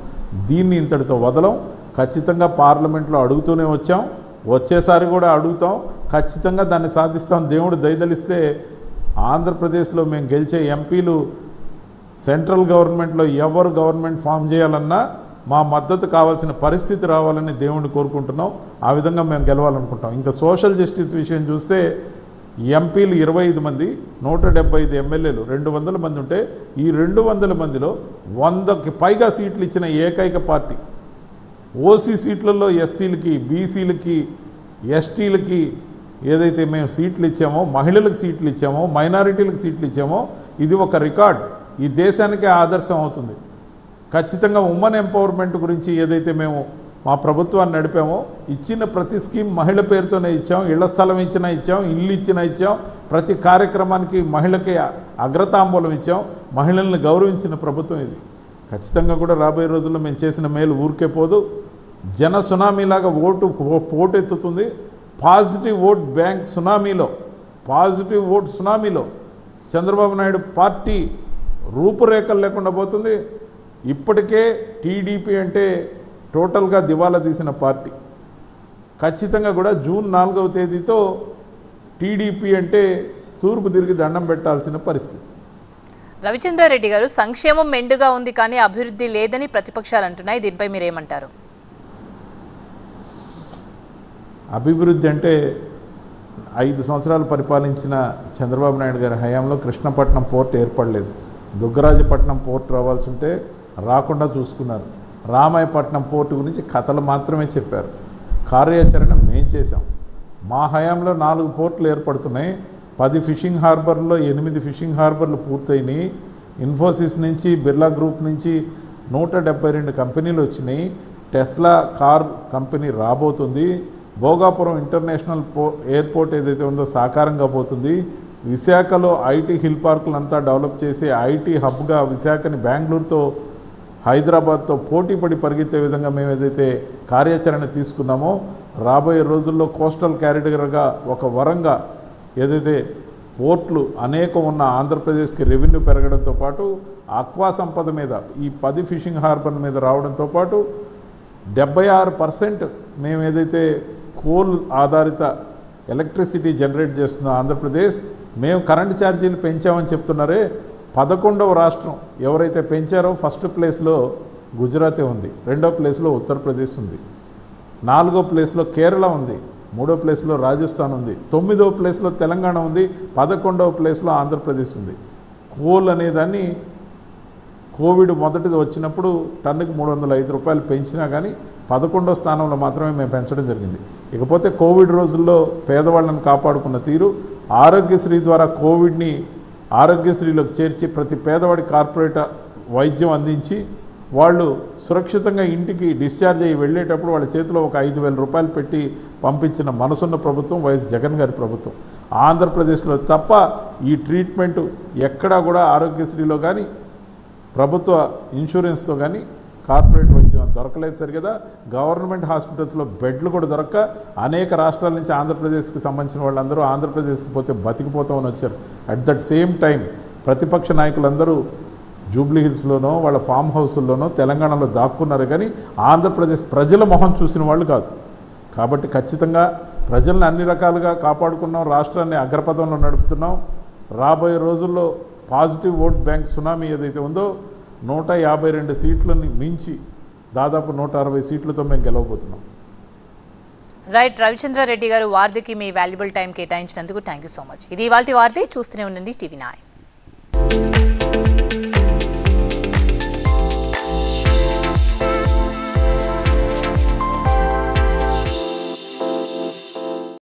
దీన్ని ఇంతటితో వదలం. ఖచ్చితంగా పార్లమెంట్లో అడుగుతూనే వచ్చాం, వచ్చేసారి కూడా అడుగుతాం, ఖచ్చితంగా దాన్ని సాధిస్తాం. దేవుడు దయదలిస్తే ఆంధ్రప్రదేశ్లో మేము గెలిచే ఎంపీలు సెంట్రల్ గవర్నమెంట్లో ఎవరు గవర్నమెంట్ ఫామ్ చేయాలన్నా మా మద్దతు కావాల్సిన పరిస్థితి రావాలని దేవుణ్ణి కోరుకుంటున్నాం. ఆ విధంగా మేము గెలవాలనుకుంటాం. ఇంకా సోషల్ జస్టిస్ విషయం చూస్తే ఎంపీలు 25 మంది, 175 ఎమ్మెల్యేలు, 200 మంది ఉంటే ఈ 200 మందిలో 100కి పైగా సీట్లు ఇచ్చిన ఏకైక పార్టీ. ఓసీ సీట్లలో ఎస్సీలకి, బీసీలకి, ఎస్టీలకి ఏదైతే మేము సీట్లు ఇచ్చామో, మహిళలకు సీట్లు ఇచ్చామో, మైనారిటీలకు సీట్లు ఇచ్చామో ఇది ఒక రికార్డ్. ఈ దేశానికే ఆదర్శం అవుతుంది. ఖచ్చితంగా ఉమెన్ ఎంపవర్మెంట్ గురించి ఏదైతే మేము మా ప్రభుత్వాన్ని నడిపామో, ఇచ్చిన ప్రతి స్కీమ్ మహిళ పేరుతోనే ఇచ్చాం. ఇళ్ల స్థలం ఇచ్చినా ఇచ్చాం, ఇల్లు ఇచ్చినా ఇచ్చాం. ప్రతి కార్యక్రమానికి మహిళకి అగ్రతాంబూలం ఇచ్చాం. మహిళల్ని గౌరవించిన ప్రభుత్వం ఇది. ఖచ్చితంగా కూడా రాబోయే రోజుల్లో మేము చేసిన మేలు ఊరికే పోదు. జన సునామీలాగా పోటెత్తుతుంది. పాజిటివ్ ఓట్ బ్యాంక్ సునామీలో, పాజిటివ్ ఓట్ సునామీలో చంద్రబాబు నాయుడు పార్టీ రూపురేఖలు లేకుండా పోతుంది. ఇప్పటికే టీడీపీ అంటే టోటల్గా దివాలా తీసిన పార్టీ. ఖచ్చితంగా కూడా జూన్ 4వ తేదీతో టీడీపీ అంటే తూర్పు తిరిగి దండం పెట్టాల్సిన పరిస్థితి. రవిచంద్రారెడ్డి గారు, సంక్షేమం మెండుగా ఉంది కానీ అభివృద్ధి లేదని ప్రతిపక్షాలు అంటున్నాయి. దీనిపై మీరేమంటారు? అభివృద్ధి అంటే 5 సంవత్సరాలు పరిపాలించిన చంద్రబాబు నాయుడు గారి హయాంలో కృష్ణపట్నం పోర్ట్ ఏర్పడలేదు. దుగ్గరాజపట్నం పోర్ట్ రావాల్సి ఉంటే రాకుండా చూసుకున్నారు. రామాయపట్నం పోర్టు గురించి కథలు మాత్రమే చెప్పారు. కార్యాచరణ మేం చేశాం. మా హయాంలో 4 పోర్టులు ఏర్పడుతున్నాయి. 10 ఫిషింగ్ హార్బర్లో 8 ఫిషింగ్ హార్బర్లు పూర్తయినాయి. ఇన్ఫోసిస్ నుంచి, బిర్లా గ్రూప్ నుంచి 172 కంపెనీలు వచ్చినాయి. టెస్లా కార్ కంపెనీ రాబోతుంది. భోగాపురం ఇంటర్నేషనల్ ఎయిర్పోర్ట్ ఏదైతే ఉందో సాకారంగా పోతుంది. విశాఖలో ఐటీ హిల్ పార్కులంతా డెవలప్ చేసి ఐటీ హబ్గా విశాఖని బెంగళూరుతో హైదరాబాద్తో పోటీపడి పరిగెత్తే విధంగా మేము ఏదైతే కార్యాచరణ తీసుకున్నామో రాబోయే రోజుల్లో కోస్టల్ క్యారిడర్గా ఒక వరంగా ఏదైతే పోర్ట్లు అనేకం ఉన్న ఆంధ్రప్రదేశ్కి రెవెన్యూ పెరగడంతో పాటు అక్వా సంపద మీద ఈ 10 ఫిషింగ్ హార్బర్ మీద రావడంతో పాటు 76% మేము ఏదైతే కోల్ ఆధారిత ఎలక్ట్రిసిటీ జనరేట్ చేస్తున్న ఆంధ్రప్రదేశ్ మేము కరెంటు ఛార్జీలు పెంచామని చెప్తున్నారే 11వ రాష్ట్రం ఎవరైతే పెంచారో ఫస్ట్ ప్లేస్లో గుజరాతే ఉంది, 2వ ప్లేస్లో ఉత్తరప్రదేశ్ ఉంది, 4వ ప్లేస్లో కేరళ ఉంది, 3వ ప్లేస్లో రాజస్థాన్ ఉంది, 9వ ప్లేస్లో తెలంగాణ ఉంది, 11వ ప్లేస్లో ఆంధ్రప్రదేశ్ ఉంది. కోల్ అనేదాన్ని కోవిడ్ మొదటిది వచ్చినప్పుడు టన్నుకి 305 రూపాయలు పెంచినా కానీ 11వ స్థానంలో మాత్రమే మేము పెంచడం జరిగింది. ఇకపోతే కోవిడ్ రోజుల్లో పేదవాళ్ళని కాపాడుకున్న తీరు, ఆరోగ్యశ్రీ ద్వారా కోవిడ్ని ఆరోగ్యశ్రీలోకి చేర్చి ప్రతి పేదవాడి కార్పొరేట్ వైద్యం అందించి వాళ్ళు సురక్షితంగా ఇంటికి డిశ్చార్జ్ అయ్యి వెళ్ళేటప్పుడు వాళ్ళ చేతిలో ఒక 5,000 రూపాయలు పెట్టి పంపించిన మనసున్న ప్రభుత్వం వైఎస్ జగన్ గారి ప్రభుత్వం. ఆంధ్రప్రదేశ్లో తప్ప ఈ ట్రీట్మెంట్ ఎక్కడా కూడా ఆరోగ్యశ్రీలో కానీ ప్రభుత్వ ఇన్సూరెన్స్తో కానీ కార్పొరేట్ వైద్యం దొరకలేదు సరిగదా. గవర్నమెంట్ హాస్పిటల్స్లో బెడ్లు కూడా దొరక్క అనేక రాష్ట్రాల నుంచి ఆంధ్రప్రదేశ్కి సంబంధించిన వాళ్ళందరూ ఆంధ్రప్రదేశ్కి పోతే బతికిపోతామని వచ్చారు. అట్ దట్ సేమ్ టైం ప్రతిపక్ష నాయకులందరూ జూబ్లీ హిల్స్లోనో వాళ్ళ ఫామ్ హౌస్ల్లోనో తెలంగాణలో దాక్కున్నారు కానీ ఆంధ్రప్రదేశ్ ప్రజల మొహం చూసిన వాళ్ళు కాదు. కాబట్టి ఖచ్చితంగా ప్రజల్ని అన్ని రకాలుగా కాపాడుకున్నాం, రాష్ట్రాన్ని అగ్రపథంలో నడుపుతున్నాం. రాబోయే రోజుల్లో పాజిటివ్ ఓట్ బ్యాంక్ సునామీ ఏదైతే ఉందో 152 సీట్లని మించి దాదాపు 160 సీట్లతో మేము గెలవబోతున్నాం. రైట్, రవిచంద్రారెడ్డి గారు, వార్తకి మీ వాల్యుబుల్ టైం కేటాయించినందుకు థ్యాంక్ యూ సో మచ్. ఇది ఇవాల్టి వార్త. చూస్తూనే ఉండండి TV9.